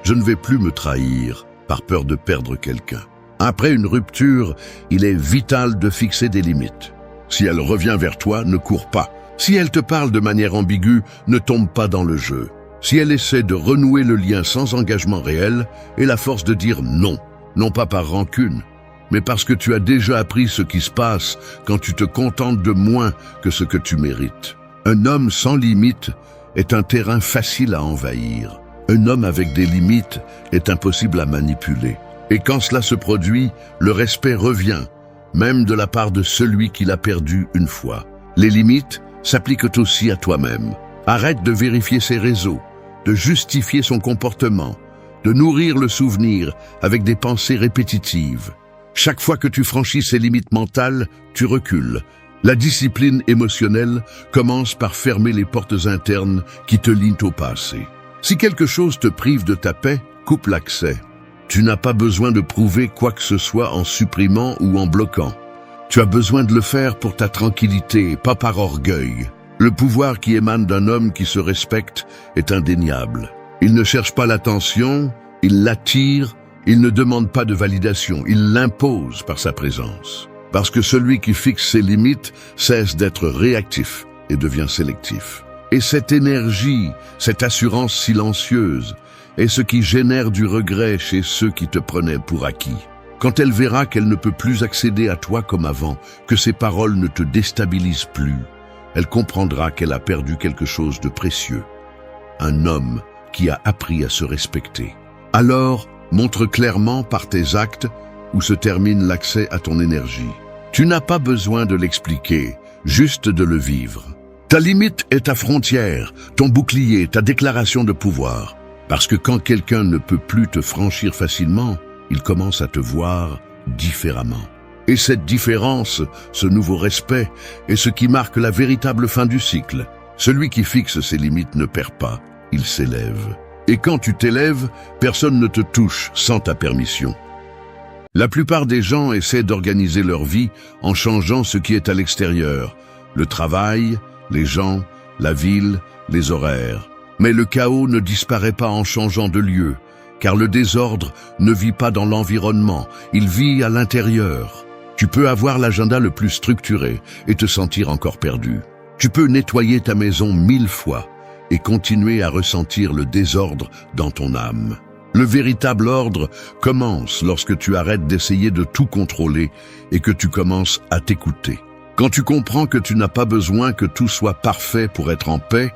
je ne vais plus me trahir par peur de perdre quelqu'un. Après une rupture, il est vital de fixer des limites. Si elle revient vers toi, ne cours pas. Si elle te parle de manière ambiguë, ne tombe pas dans le jeu. Si elle essaie de renouer le lien sans engagement réel, aie la force de dire non, non pas par rancune, mais parce que tu as déjà appris ce qui se passe quand tu te contentes de moins que ce que tu mérites. Un homme sans limite est un terrain facile à envahir. Un homme avec des limites est impossible à manipuler. Et quand cela se produit, le respect revient, même de la part de celui qui l'a perdu une fois. Les limites s'appliquent aussi à toi-même. Arrête de vérifier ses réseaux, de justifier son comportement, de nourrir le souvenir avec des pensées répétitives. Chaque fois que tu franchis ces limites mentales, tu recules. La discipline émotionnelle commence par fermer les portes internes qui te lient au passé. Si quelque chose te prive de ta paix, coupe l'accès. Tu n'as pas besoin de prouver quoi que ce soit en supprimant ou en bloquant. Tu as besoin de le faire pour ta tranquillité, pas par orgueil. Le pouvoir qui émane d'un homme qui se respecte est indéniable. Il ne cherche pas l'attention, il l'attire, il ne demande pas de validation, il l'impose par sa présence. Parce que celui qui fixe ses limites cesse d'être réactif et devient sélectif. Et cette énergie, cette assurance silencieuse, est ce qui génère du regret chez ceux qui te prenaient pour acquis. Quand elle verra qu'elle ne peut plus accéder à toi comme avant, que ses paroles ne te déstabilisent plus, elle comprendra qu'elle a perdu quelque chose de précieux. Un homme qui a appris à se respecter. Alors, montre clairement par tes actes où se termine l'accès à ton énergie. Tu n'as pas besoin de l'expliquer, juste de le vivre. Ta limite est ta frontière, ton bouclier, ta déclaration de pouvoir. Parce que quand quelqu'un ne peut plus te franchir facilement, il commence à te voir différemment. Et cette différence, ce nouveau respect, est ce qui marque la véritable fin du cycle. Celui qui fixe ses limites ne perd pas, il s'élève. Et quand tu t'élèves, personne ne te touche sans ta permission. La plupart des gens essaient d'organiser leur vie en changeant ce qui est à l'extérieur. Le travail, les gens, la ville, les horaires. Mais le chaos ne disparaît pas en changeant de lieu, car le désordre ne vit pas dans l'environnement, il vit à l'intérieur. Tu peux avoir l'agenda le plus structuré et te sentir encore perdu. Tu peux nettoyer ta maison 1000 fois. et continuer à ressentir le désordre dans ton âme. Le véritable ordre commence lorsque tu arrêtes d'essayer de tout contrôler et que tu commences à t'écouter. Quand tu comprends que tu n'as pas besoin que tout soit parfait pour être en paix,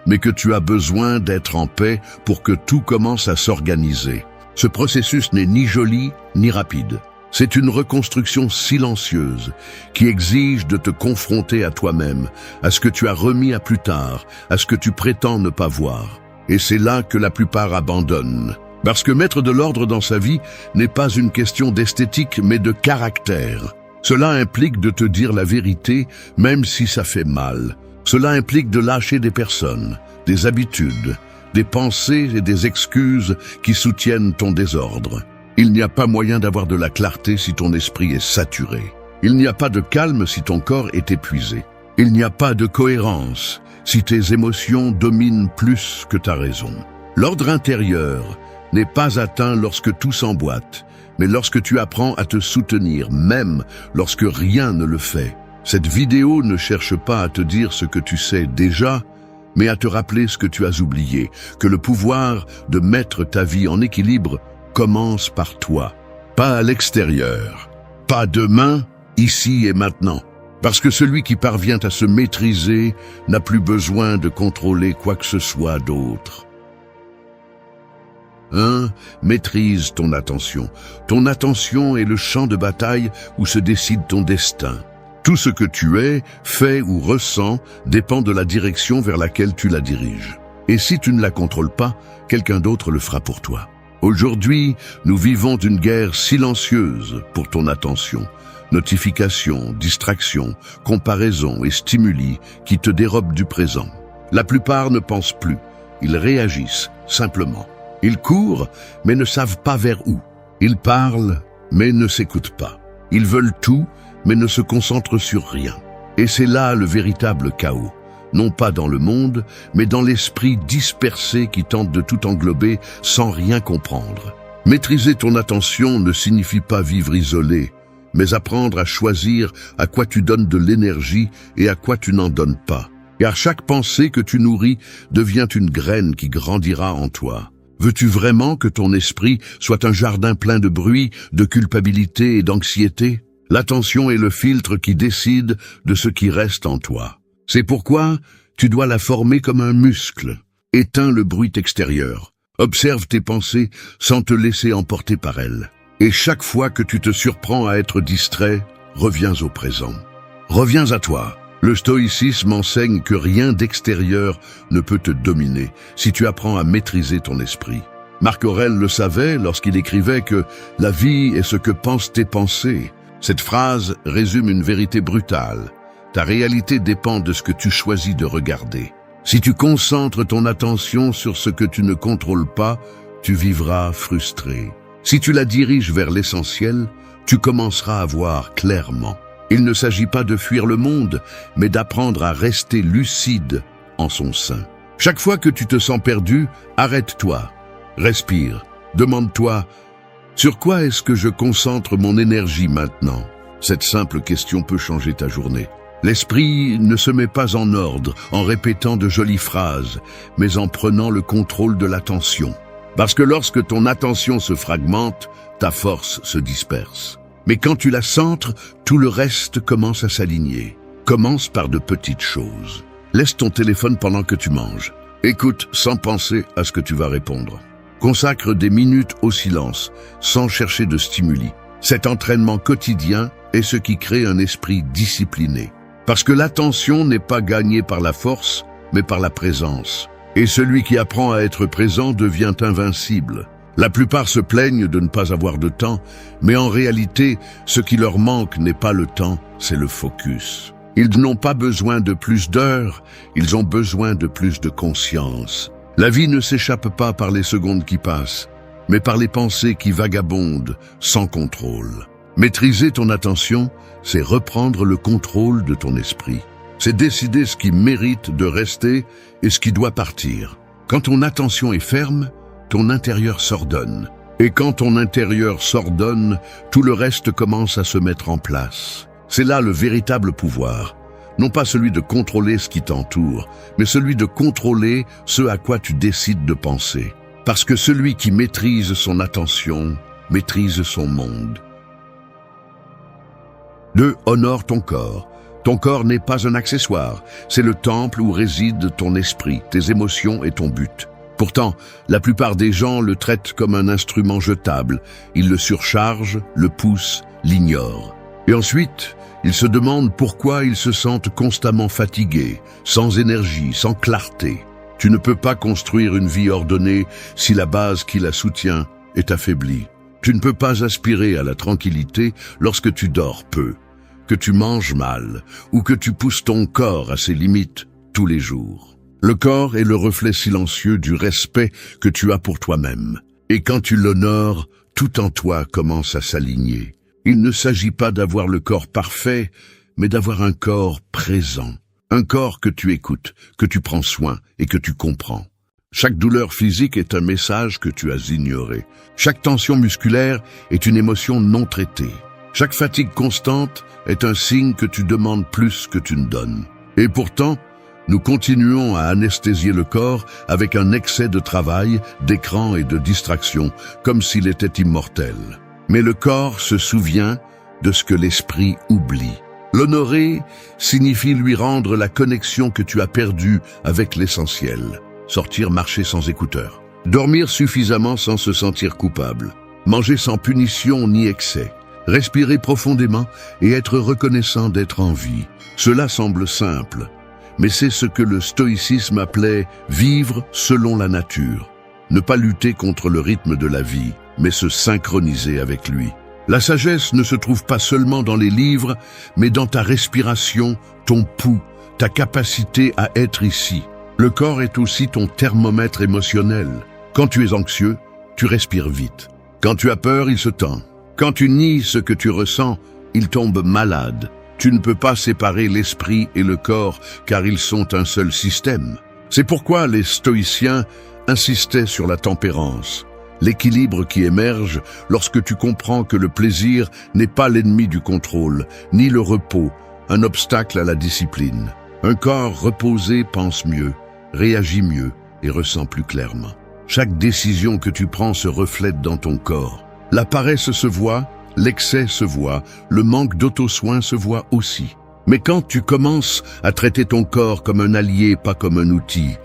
mais que tu as besoin d'être en paix pour que tout commence à s'organiser. Ce processus n'est ni joli ni rapide. C'est une reconstruction silencieuse qui exige de te confronter à toi-même, à ce que tu as remis à plus tard, à ce que tu prétends ne pas voir. Et c'est là que la plupart abandonnent. Parce que mettre de l'ordre dans sa vie n'est pas une question d'esthétique, mais de caractère. Cela implique de te dire la vérité, même si ça fait mal. Cela implique de lâcher des personnes, des habitudes, des pensées et des excuses qui soutiennent ton désordre. Il n'y a pas moyen d'avoir de la clarté si ton esprit est saturé. Il n'y a pas de calme si ton corps est épuisé. Il n'y a pas de cohérence si tes émotions dominent plus que ta raison. L'ordre intérieur n'est pas atteint lorsque tout s'emboîte, mais lorsque tu apprends à te soutenir, même lorsque rien ne le fait. Cette vidéo ne cherche pas à te dire ce que tu sais déjà, mais à te rappeler ce que tu as oublié, que le pouvoir de mettre ta vie en équilibre commence par toi, pas à l'extérieur, pas demain, ici et maintenant. Parce que celui qui parvient à se maîtriser n'a plus besoin de contrôler quoi que ce soit d'autre. 1. Maîtrise ton attention. Ton attention est le champ de bataille où se décide ton destin. Tout ce que tu es, fais ou ressens dépend de la direction vers laquelle tu la diriges. Et si tu ne la contrôles pas, quelqu'un d'autre le fera pour toi. Aujourd'hui, nous vivons une guerre silencieuse pour ton attention. Notifications, distractions, comparaisons et stimuli qui te dérobent du présent. La plupart ne pensent plus, ils réagissent simplement. Ils courent, mais ne savent pas vers où. Ils parlent, mais ne s'écoutent pas. Ils veulent tout, mais ne se concentrent sur rien. Et c'est là le véritable chaos. Non pas dans le monde, mais dans l'esprit dispersé qui tente de tout englober sans rien comprendre. Maîtriser ton attention ne signifie pas vivre isolé, mais apprendre à choisir à quoi tu donnes de l'énergie et à quoi tu n'en donnes pas. Car chaque pensée que tu nourris devient une graine qui grandira en toi. Veux-tu vraiment que ton esprit soit un jardin plein de bruit, de culpabilité et d'anxiété? L'attention est le filtre qui décide de ce qui reste en toi. C'est pourquoi tu dois la former comme un muscle. Éteins le bruit extérieur. Observe tes pensées sans te laisser emporter par elles. Et chaque fois que tu te surprends à être distrait, reviens au présent. Reviens à toi. Le stoïcisme enseigne que rien d'extérieur ne peut te dominer si tu apprends à maîtriser ton esprit. Marc Aurèle le savait lorsqu'il écrivait que « la vie est ce que pensent tes pensées ». Cette phrase résume une vérité brutale. Ta réalité dépend de ce que tu choisis de regarder. Si tu concentres ton attention sur ce que tu ne contrôles pas, tu vivras frustré. Si tu la diriges vers l'essentiel, tu commenceras à voir clairement. Il ne s'agit pas de fuir le monde, mais d'apprendre à rester lucide en son sein. Chaque fois que tu te sens perdu, arrête-toi, respire, demande-toi « Sur quoi est-ce que je concentre mon énergie maintenant ?» Cette simple question peut changer ta journée. L'esprit ne se met pas en ordre en répétant de jolies phrases, mais en prenant le contrôle de l'attention. Parce que lorsque ton attention se fragmente, ta force se disperse. Mais quand tu la centres, tout le reste commence à s'aligner. Commence par de petites choses. Laisse ton téléphone pendant que tu manges. Écoute sans penser à ce que tu vas répondre. Consacre des minutes au silence, sans chercher de stimuli. Cet entraînement quotidien est ce qui crée un esprit discipliné. Parce que l'attention n'est pas gagnée par la force, mais par la présence. Et celui qui apprend à être présent devient invincible. La plupart se plaignent de ne pas avoir de temps, mais en réalité, ce qui leur manque n'est pas le temps, c'est le focus. Ils n'ont pas besoin de plus d'heures, ils ont besoin de plus de conscience. La vie ne s'échappe pas par les secondes qui passent, mais par les pensées qui vagabondent sans contrôle. Maîtriser ton attention, c'est reprendre le contrôle de ton esprit. C'est décider ce qui mérite de rester et ce qui doit partir. Quand ton attention est ferme, ton intérieur s'ordonne. Et quand ton intérieur s'ordonne, tout le reste commence à se mettre en place. C'est là le véritable pouvoir. Non pas celui de contrôler ce qui t'entoure, mais celui de contrôler ce à quoi tu décides de penser. Parce que celui qui maîtrise son attention, maîtrise son monde. 2. Honore ton corps. Ton corps n'est pas un accessoire, c'est le temple où réside ton esprit, tes émotions et ton but. Pourtant, la plupart des gens le traitent comme un instrument jetable. Ils le surchargent, le poussent, l'ignorent. Et ensuite, ils se demandent pourquoi ils se sentent constamment fatigués, sans énergie, sans clarté. Tu ne peux pas construire une vie ordonnée si la base qui la soutient est affaiblie. Tu ne peux pas aspirer à la tranquillité lorsque tu dors peu, que tu manges mal ou que tu pousses ton corps à ses limites tous les jours. Le corps est le reflet silencieux du respect que tu as pour toi-même. Et quand tu l'honores, tout en toi commence à s'aligner. Il ne s'agit pas d'avoir le corps parfait, mais d'avoir un corps présent. Un corps que tu écoutes, que tu prends soin et que tu comprends. Chaque douleur physique est un message que tu as ignoré. Chaque tension musculaire est une émotion non traitée. Chaque fatigue constante est un signe que tu demandes plus que tu ne donnes. Et pourtant, nous continuons à anesthésier le corps avec un excès de travail, d'écran et de distraction, comme s'il était immortel. Mais le corps se souvient de ce que l'esprit oublie. L'honorer signifie lui rendre la connexion que tu as perdue avec l'essentiel. Sortir marcher sans écouteurs. Dormir suffisamment sans se sentir coupable. Manger sans punition ni excès. Respirer profondément et être reconnaissant d'être en vie. Cela semble simple, mais c'est ce que le stoïcisme appelait vivre selon la nature. Ne pas lutter contre le rythme de la vie, mais se synchroniser avec lui. La sagesse ne se trouve pas seulement dans les livres, mais dans ta respiration, ton pouls, ta capacité à être ici. Le corps est aussi ton thermomètre émotionnel. Quand tu es anxieux, tu respires vite. Quand tu as peur, il se tend. Quand tu nies ce que tu ressens, il tombe malade. Tu ne peux pas séparer l'esprit et le corps, car ils sont un seul système. C'est pourquoi les stoïciens insistaient sur la tempérance, l'équilibre qui émerge lorsque tu comprends que le plaisir n'est pas l'ennemi du contrôle, ni le repos, un obstacle à la discipline. Un corps reposé pense mieux, réagit mieux et ressent plus clairement. Chaque décision que tu prends se reflète dans ton corps. La paresse se voit, l'excès se voit, le manque d'auto-soin se voit aussi. Mais quand tu commences à traiter ton corps comme un allié, pas comme un outil,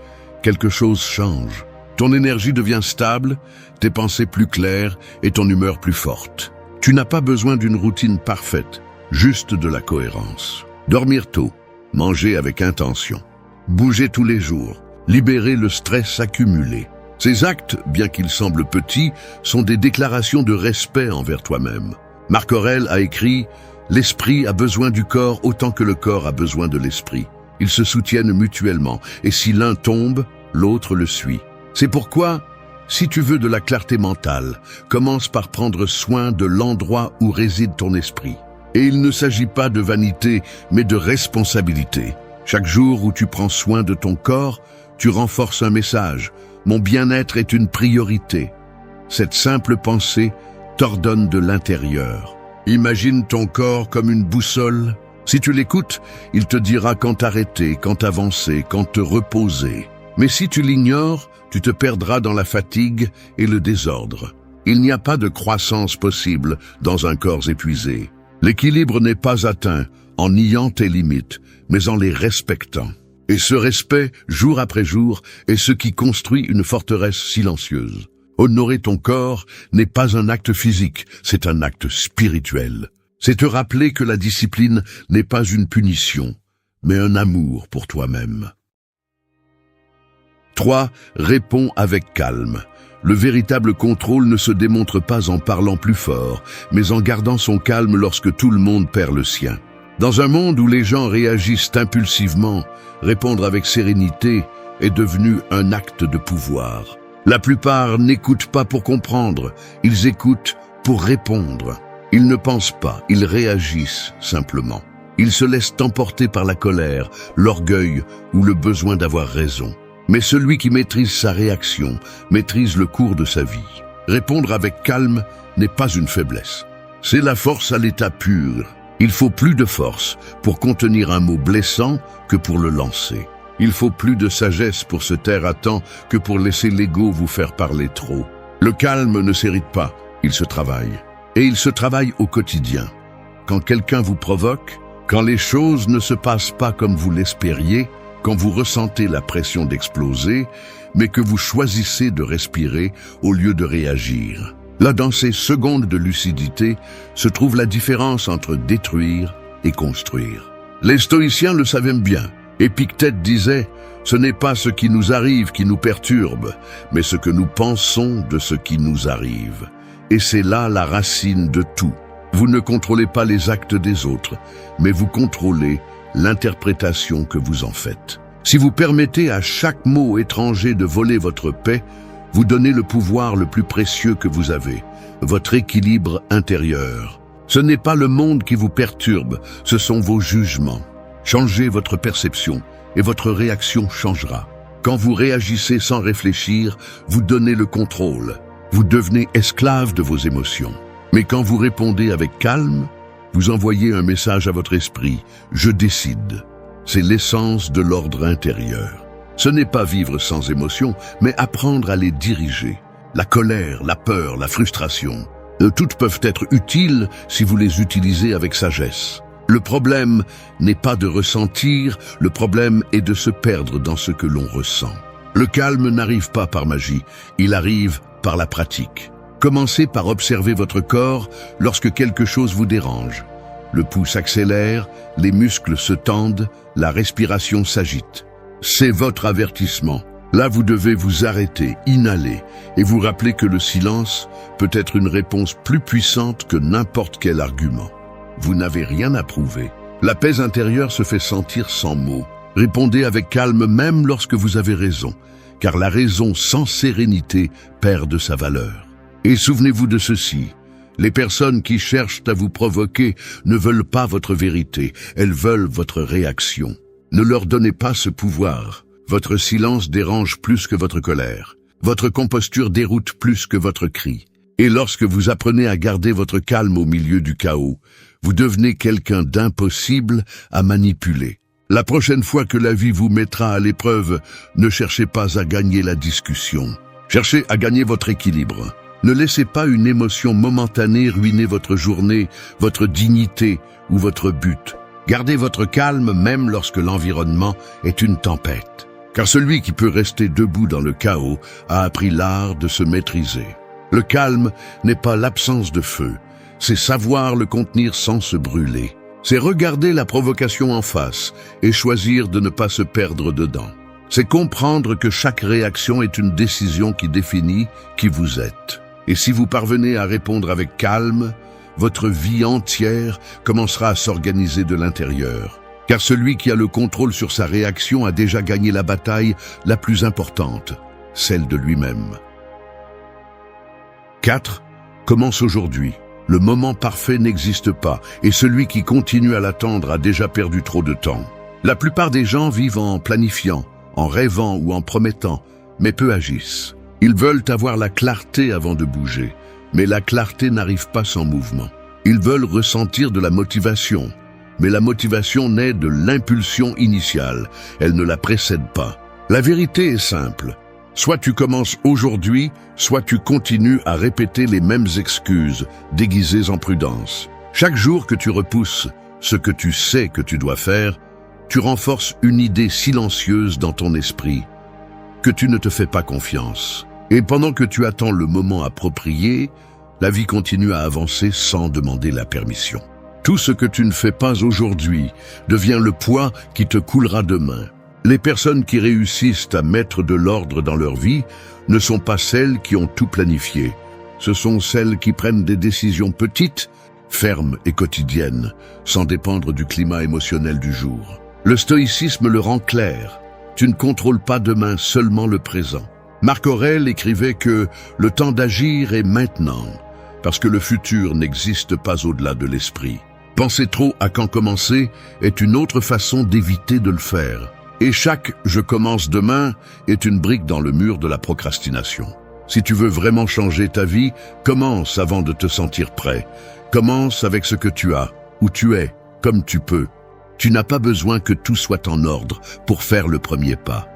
quelque chose change. Ton énergie devient stable, tes pensées plus claires et ton humeur plus forte. Tu n'as pas besoin d'une routine parfaite, juste de la cohérence. Dormir tôt, manger avec intention, bouger tous les jours, libérer le stress accumulé. Ces actes, bien qu'ils semblent petits, sont des déclarations de respect envers toi-même. Marc Aurèle a écrit « L'esprit a besoin du corps autant que le corps a besoin de l'esprit. Ils se soutiennent mutuellement, et si l'un tombe, l'autre le suit. » C'est pourquoi, si tu veux de la clarté mentale, commence par prendre soin de l'endroit où réside ton esprit. Et il ne s'agit pas de vanité, mais de responsabilité. Chaque jour où tu prends soin de ton corps, tu renforces un message. Mon bien-être est une priorité. Cette simple pensée t'ordonne de l'intérieur. Imagine ton corps comme une boussole. Si tu l'écoutes, il te dira quand t'arrêter, quand avancer, quand te reposer. Mais si tu l'ignores, tu te perdras dans la fatigue et le désordre. Il n'y a pas de croissance possible dans un corps épuisé. L'équilibre n'est pas atteint en niant tes limites, mais en les respectant. Et ce respect, jour après jour, est ce qui construit une forteresse silencieuse. Honorer ton corps n'est pas un acte physique, c'est un acte spirituel. C'est te rappeler que la discipline n'est pas une punition, mais un amour pour toi-même. 3. Réponds avec calme. Le véritable contrôle ne se démontre pas en parlant plus fort, mais en gardant son calme lorsque tout le monde perd le sien. Dans un monde où les gens réagissent impulsivement, répondre avec sérénité est devenu un acte de pouvoir. La plupart n'écoutent pas pour comprendre, ils écoutent pour répondre. Ils ne pensent pas, ils réagissent simplement. Ils se laissent emporter par la colère, l'orgueil ou le besoin d'avoir raison. Mais celui qui maîtrise sa réaction, maîtrise le cours de sa vie. Répondre avec calme n'est pas une faiblesse. C'est la force à l'état pur. Il faut plus de force pour contenir un mot blessant que pour le lancer. Il faut plus de sagesse pour se taire à temps que pour laisser l'ego vous faire parler trop. Le calme ne s'hérite pas, il se travaille. Et il se travaille au quotidien. Quand quelqu'un vous provoque, quand les choses ne se passent pas comme vous l'espériez, quand vous ressentez la pression d'exploser, mais que vous choisissez de respirer au lieu de réagir. Là, dans ces secondes de lucidité, se trouve la différence entre détruire et construire. Les stoïciens le savaient bien. Épictète disait « Ce n'est pas ce qui nous arrive qui nous perturbe, mais ce que nous pensons de ce qui nous arrive. » Et c'est là la racine de tout. Vous ne contrôlez pas les actes des autres, mais vous contrôlez l'interprétation que vous en faites. Si vous permettez à chaque mot étranger de voler votre paix, vous donnez le pouvoir le plus précieux que vous avez, votre équilibre intérieur. Ce n'est pas le monde qui vous perturbe, ce sont vos jugements. Changez votre perception et votre réaction changera. Quand vous réagissez sans réfléchir, vous donnez le contrôle. Vous devenez esclave de vos émotions. Mais quand vous répondez avec calme, vous envoyez un message à votre esprit « Je décide ». C'est l'essence de l'ordre intérieur. Ce n'est pas vivre sans émotion, mais apprendre à les diriger. La colère, la peur, la frustration, toutes peuvent être utiles si vous les utilisez avec sagesse. Le problème n'est pas de ressentir, le problème est de se perdre dans ce que l'on ressent. Le calme n'arrive pas par magie, il arrive par la pratique. Commencez par observer votre corps lorsque quelque chose vous dérange. Le pouls s'accélère, les muscles se tendent, la respiration s'agite. C'est votre avertissement. Là, vous devez vous arrêter, inhaler et vous rappeler que le silence peut être une réponse plus puissante que n'importe quel argument. Vous n'avez rien à prouver. La paix intérieure se fait sentir sans mots. Répondez avec calme même lorsque vous avez raison, car la raison sans sérénité perd de sa valeur. Et souvenez-vous de ceci, les personnes qui cherchent à vous provoquer ne veulent pas votre vérité, elles veulent votre réaction. Ne leur donnez pas ce pouvoir. Votre silence dérange plus que votre colère. Votre composture déroute plus que votre cri. Et lorsque vous apprenez à garder votre calme au milieu du chaos, vous devenez quelqu'un d'impossible à manipuler. La prochaine fois que la vie vous mettra à l'épreuve, ne cherchez pas à gagner la discussion. Cherchez à gagner votre équilibre. Ne laissez pas une émotion momentanée ruiner votre journée, votre dignité ou votre but. Gardez votre calme même lorsque l'environnement est une tempête. Car celui qui peut rester debout dans le chaos a appris l'art de se maîtriser. Le calme n'est pas l'absence de feu, c'est savoir le contenir sans se brûler. C'est regarder la provocation en face et choisir de ne pas se perdre dedans. C'est comprendre que chaque réaction est une décision qui définit qui vous êtes. Et si vous parvenez à répondre avec calme, votre vie entière commencera à s'organiser de l'intérieur. Car celui qui a le contrôle sur sa réaction a déjà gagné la bataille la plus importante, celle de lui-même. 4. Commence aujourd'hui. Le moment parfait n'existe pas, et celui qui continue à l'attendre a déjà perdu trop de temps. La plupart des gens vivent en planifiant, en rêvant ou en promettant, mais peu agissent. Ils veulent avoir la clarté avant de bouger, mais la clarté n'arrive pas sans mouvement. Ils veulent ressentir de la motivation, mais la motivation naît de l'impulsion initiale, elle ne la précède pas. La vérité est simple. Soit tu commences aujourd'hui, soit tu continues à répéter les mêmes excuses, déguisées en prudence. Chaque jour que tu repousses ce que tu sais que tu dois faire, tu renforces une idée silencieuse dans ton esprit, que tu ne te fais pas confiance. Et pendant que tu attends le moment approprié, la vie continue à avancer sans demander la permission. Tout ce que tu ne fais pas aujourd'hui devient le poids qui te coulera demain. Les personnes qui réussissent à mettre de l'ordre dans leur vie ne sont pas celles qui ont tout planifié. Ce sont celles qui prennent des décisions petites, fermes et quotidiennes, sans dépendre du climat émotionnel du jour. Le stoïcisme le rend clair. Tu ne contrôles pas demain, seulement le présent. Marc Aurèle écrivait que le temps d'agir est maintenant, parce que le futur n'existe pas au-delà de l'esprit. Penser trop à quand commencer est une autre façon d'éviter de le faire. Et chaque « je commence demain » est une brique dans le mur de la procrastination. Si tu veux vraiment changer ta vie, commence avant de te sentir prêt. Commence avec ce que tu as, où tu es, comme tu peux. Tu n'as pas besoin que tout soit en ordre pour faire le premier pas.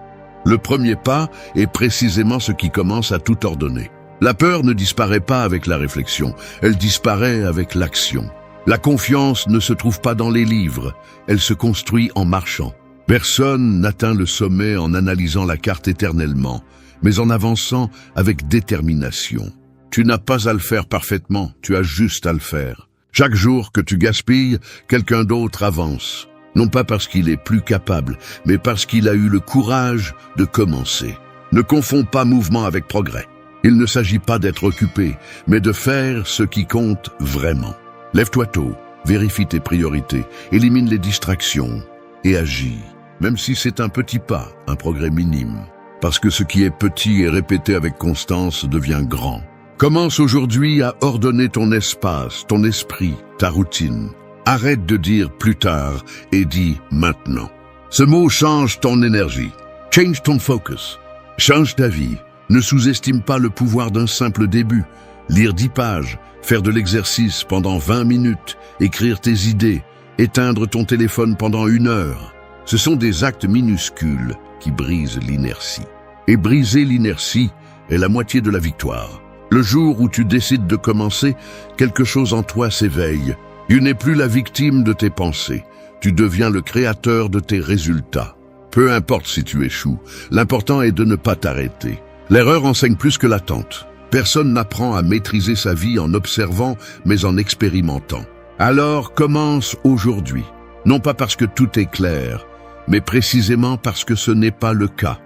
Le premier pas est précisément ce qui commence à tout ordonner. La peur ne disparaît pas avec la réflexion, elle disparaît avec l'action. La confiance ne se trouve pas dans les livres, elle se construit en marchant. Personne n'atteint le sommet en analysant la carte éternellement, mais en avançant avec détermination. Tu n'as pas à le faire parfaitement, tu as juste à le faire. Chaque jour que tu gaspilles, quelqu'un d'autre avance. Non pas parce qu'il est plus capable, mais parce qu'il a eu le courage de commencer. Ne confonds pas mouvement avec progrès. Il ne s'agit pas d'être occupé, mais de faire ce qui compte vraiment. Lève-toi tôt, vérifie tes priorités, élimine les distractions et agis. Même si c'est un petit pas, un progrès minime. Parce que ce qui est petit et répété avec constance devient grand. Commence aujourd'hui à ordonner ton espace, ton esprit, ta routine. Arrête de dire plus tard et dis maintenant. Ce mot change ton énergie. Change ton focus. Change ta vie. Ne sous-estime pas le pouvoir d'un simple début. Lire 10 pages, faire de l'exercice pendant 20 minutes, écrire tes idées, éteindre ton téléphone pendant 1 heure. Ce sont des actes minuscules qui brisent l'inertie. Et briser l'inertie est la moitié de la victoire. Le jour où tu décides de commencer, quelque chose en toi s'éveille. Tu n'es plus la victime de tes pensées. Tu deviens le créateur de tes résultats. Peu importe si tu échoues, l'important est de ne pas t'arrêter. L'erreur enseigne plus que l'attente. Personne n'apprend à maîtriser sa vie en observant, mais en expérimentant. Alors commence aujourd'hui. Non pas parce que tout est clair, mais précisément parce que ce n'est pas le cas.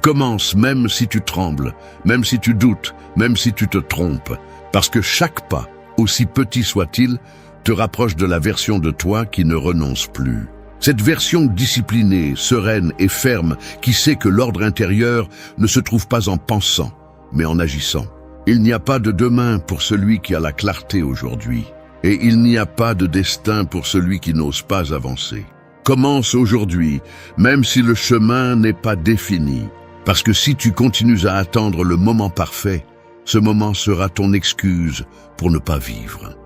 Commence même si tu trembles, même si tu doutes, même si tu te trompes, parce que chaque pas, aussi petit soit-il, te rapproche de la version de toi qui ne renonce plus. Cette version disciplinée, sereine et ferme qui sait que l'ordre intérieur ne se trouve pas en pensant, mais en agissant. Il n'y a pas de demain pour celui qui a la clarté aujourd'hui, et il n'y a pas de destin pour celui qui n'ose pas avancer. Commence aujourd'hui, même si le chemin n'est pas défini. Parce que si tu continues à attendre le moment parfait, ce moment sera ton excuse pour ne pas vivre.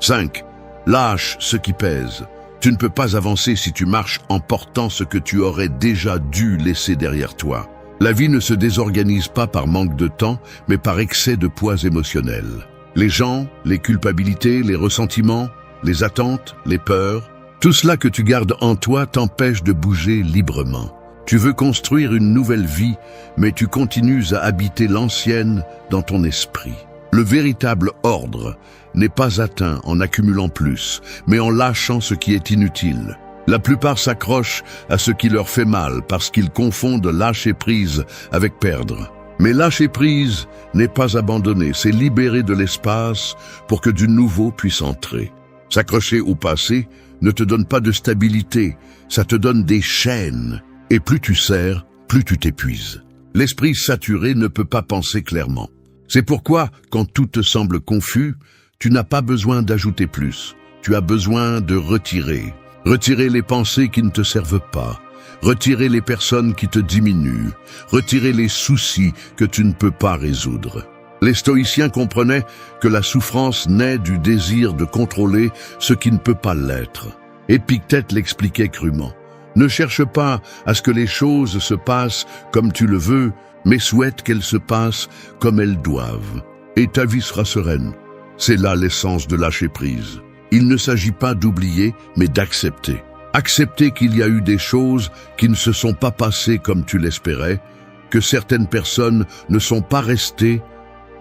5. Lâche ce qui pèse. Tu ne peux pas avancer si tu marches en portant ce que tu aurais déjà dû laisser derrière toi. La vie ne se désorganise pas par manque de temps, mais par excès de poids émotionnel. Les gens, les culpabilités, les ressentiments, les attentes, les peurs, tout cela que tu gardes en toi t'empêche de bouger librement. Tu veux construire une nouvelle vie, mais tu continues à habiter l'ancienne dans ton esprit. Le véritable ordre n'est pas atteint en accumulant plus, mais en lâchant ce qui est inutile. La plupart s'accrochent à ce qui leur fait mal parce qu'ils confondent lâcher prise avec perdre. Mais lâcher prise n'est pas abandonner, c'est libérer de l'espace pour que du nouveau puisse entrer. S'accrocher au passé ne te donne pas de stabilité, ça te donne des chaînes. Et plus tu serres, plus tu t'épuises. L'esprit saturé ne peut pas penser clairement. C'est pourquoi, quand tout te semble confus, tu n'as pas besoin d'ajouter plus. Tu as besoin de retirer. Retirer les pensées qui ne te servent pas. Retirer les personnes qui te diminuent. Retirer les soucis que tu ne peux pas résoudre. Les stoïciens comprenaient que la souffrance naît du désir de contrôler ce qui ne peut pas l'être. Épictète l'expliquait crûment. Ne cherche pas à ce que les choses se passent comme tu le veux, mais souhaite qu'elles se passent comme elles doivent. Et ta vie sera sereine. C'est là l'essence de lâcher prise. Il ne s'agit pas d'oublier, mais d'accepter. Accepter qu'il y a eu des choses qui ne se sont pas passées comme tu l'espérais, que certaines personnes ne sont pas restées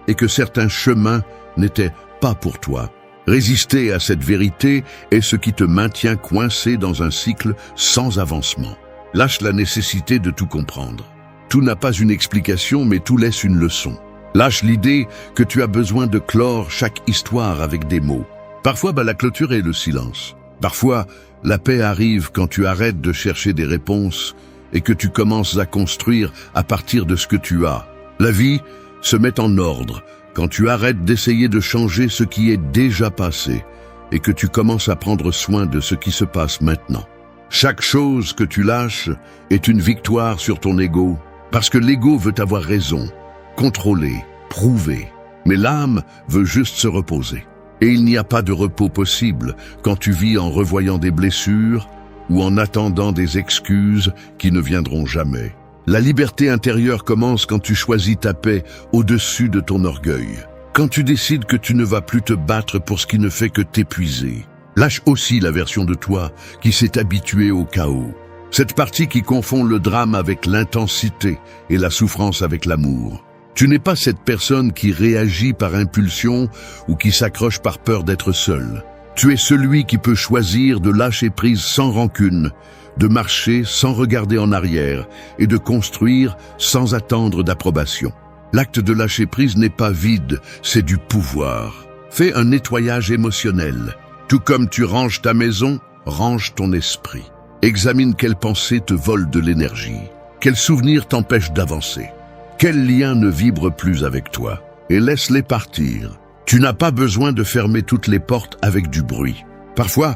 et que certains chemins n'étaient pas pour toi. Résister à cette vérité est ce qui te maintient coincé dans un cycle sans avancement. Lâche la nécessité de tout comprendre. Tout n'a pas une explication, mais tout laisse une leçon. Lâche l'idée que tu as besoin de clore chaque histoire avec des mots. Parfois, la clôture est le silence. Parfois, la paix arrive quand tu arrêtes de chercher des réponses et que tu commences à construire à partir de ce que tu as. La vie se met en ordre quand tu arrêtes d'essayer de changer ce qui est déjà passé et que tu commences à prendre soin de ce qui se passe maintenant. Chaque chose que tu lâches est une victoire sur ton ego, parce que l'ego veut avoir raison, contrôler, prouver, mais l'âme veut juste se reposer. Et il n'y a pas de repos possible quand tu vis en revoyant des blessures ou en attendant des excuses qui ne viendront jamais. La liberté intérieure commence quand tu choisis ta paix au-dessus de ton orgueil. Quand tu décides que tu ne vas plus te battre pour ce qui ne fait que t'épuiser. Lâche aussi la version de toi qui s'est habituée au chaos. Cette partie qui confond le drame avec l'intensité et la souffrance avec l'amour. Tu n'es pas cette personne qui réagit par impulsion ou qui s'accroche par peur d'être seul. Tu es celui qui peut choisir de lâcher prise sans rancune, de marcher sans regarder en arrière et de construire sans attendre d'approbation. L'acte de lâcher prise n'est pas vide, c'est du pouvoir. Fais un nettoyage émotionnel. Tout comme tu ranges ta maison, range ton esprit. Examine quelles pensées te volent de l'énergie. Quels souvenirs t'empêchent d'avancer. Quels liens ne vibrent plus avec toi? Et laisse-les partir. Tu n'as pas besoin de fermer toutes les portes avec du bruit. Parfois,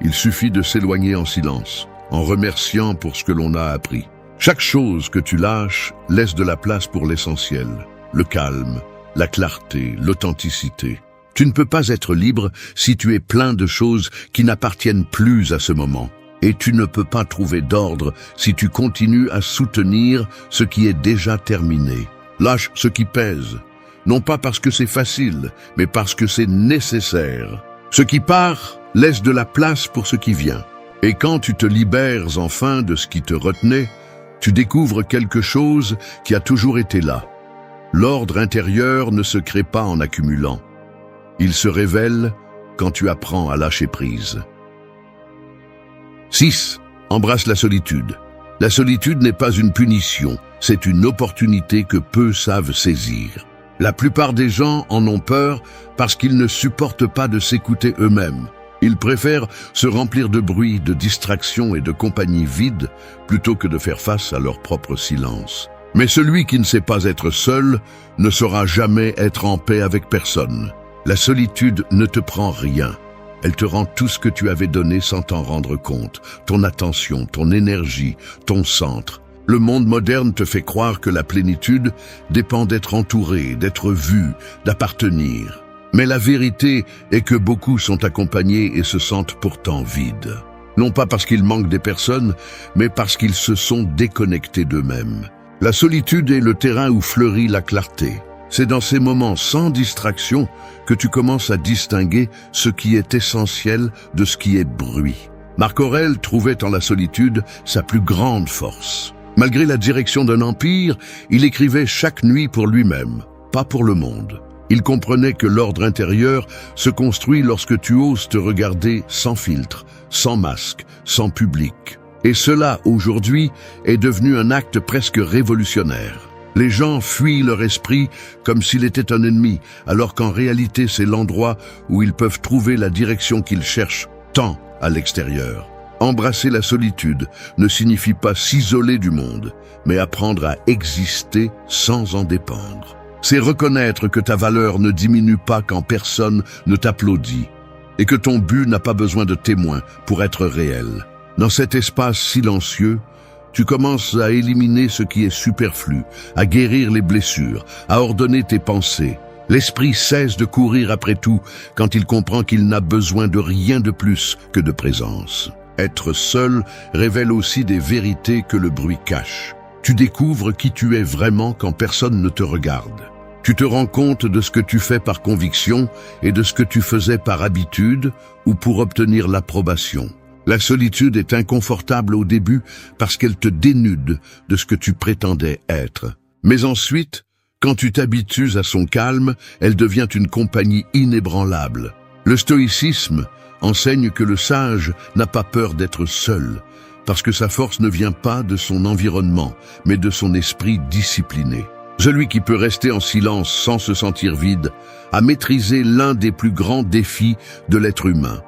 il suffit de s'éloigner en silence, en remerciant pour ce que l'on a appris. Chaque chose que tu lâches laisse de la place pour l'essentiel. Le calme, la clarté, l'authenticité. Tu ne peux pas être libre si tu es plein de choses qui n'appartiennent plus à ce moment. Et tu ne peux pas trouver d'ordre si tu continues à soutenir ce qui est déjà terminé. Lâche ce qui pèse, non pas parce que c'est facile, mais parce que c'est nécessaire. Ce qui part laisse de la place pour ce qui vient. Et quand tu te libères enfin de ce qui te retenait, tu découvres quelque chose qui a toujours été là. L'ordre intérieur ne se crée pas en accumulant. Il se révèle quand tu apprends à lâcher prise. 6. Embrasse la solitude. La solitude n'est pas une punition, c'est une opportunité que peu savent saisir. La plupart des gens en ont peur parce qu'ils ne supportent pas de s'écouter eux-mêmes. Ils préfèrent se remplir de bruit, de distractions et de compagnie vide plutôt que de faire face à leur propre silence. Mais celui qui ne sait pas être seul ne saura jamais être en paix avec personne. La solitude ne te prend rien. Elle te rend tout ce que tu avais donné sans t'en rendre compte. Ton attention, ton énergie, ton centre. Le monde moderne te fait croire que la plénitude dépend d'être entouré, d'être vu, d'appartenir. Mais la vérité est que beaucoup sont accompagnés et se sentent pourtant vides. Non pas parce qu'ils manquent des personnes, mais parce qu'ils se sont déconnectés d'eux-mêmes. La solitude est le terrain où fleurit la clarté. C'est dans ces moments sans distraction que tu commences à distinguer ce qui est essentiel de ce qui est bruit. Marc Aurèle trouvait en la solitude sa plus grande force. Malgré la direction d'un empire, il écrivait chaque nuit pour lui-même, pas pour le monde. Il comprenait que l'ordre intérieur se construit lorsque tu oses te regarder sans filtre, sans masque, sans public. Et cela, aujourd'hui, est devenu un acte presque révolutionnaire. Les gens fuient leur esprit comme s'il était un ennemi, alors qu'en réalité c'est l'endroit où ils peuvent trouver la direction qu'ils cherchent tant à l'extérieur. Embrasser la solitude ne signifie pas s'isoler du monde, mais apprendre à exister sans en dépendre. C'est reconnaître que ta valeur ne diminue pas quand personne ne t'applaudit, et que ton but n'a pas besoin de témoins pour être réel. Dans cet espace silencieux, tu commences à éliminer ce qui est superflu, à guérir les blessures, à ordonner tes pensées. L'esprit cesse de courir après tout quand il comprend qu'il n'a besoin de rien de plus que de présence. Être seul révèle aussi des vérités que le bruit cache. Tu découvres qui tu es vraiment quand personne ne te regarde. Tu te rends compte de ce que tu fais par conviction et de ce que tu faisais par habitude ou pour obtenir l'approbation. La solitude est inconfortable au début parce qu'elle te dénude de ce que tu prétendais être. Mais ensuite, quand tu t'habitues à son calme, elle devient une compagnie inébranlable. Le stoïcisme enseigne que le sage n'a pas peur d'être seul, parce que sa force ne vient pas de son environnement, mais de son esprit discipliné. Celui qui peut rester en silence sans se sentir vide a maîtrisé l'un des plus grands défis de l'être humain,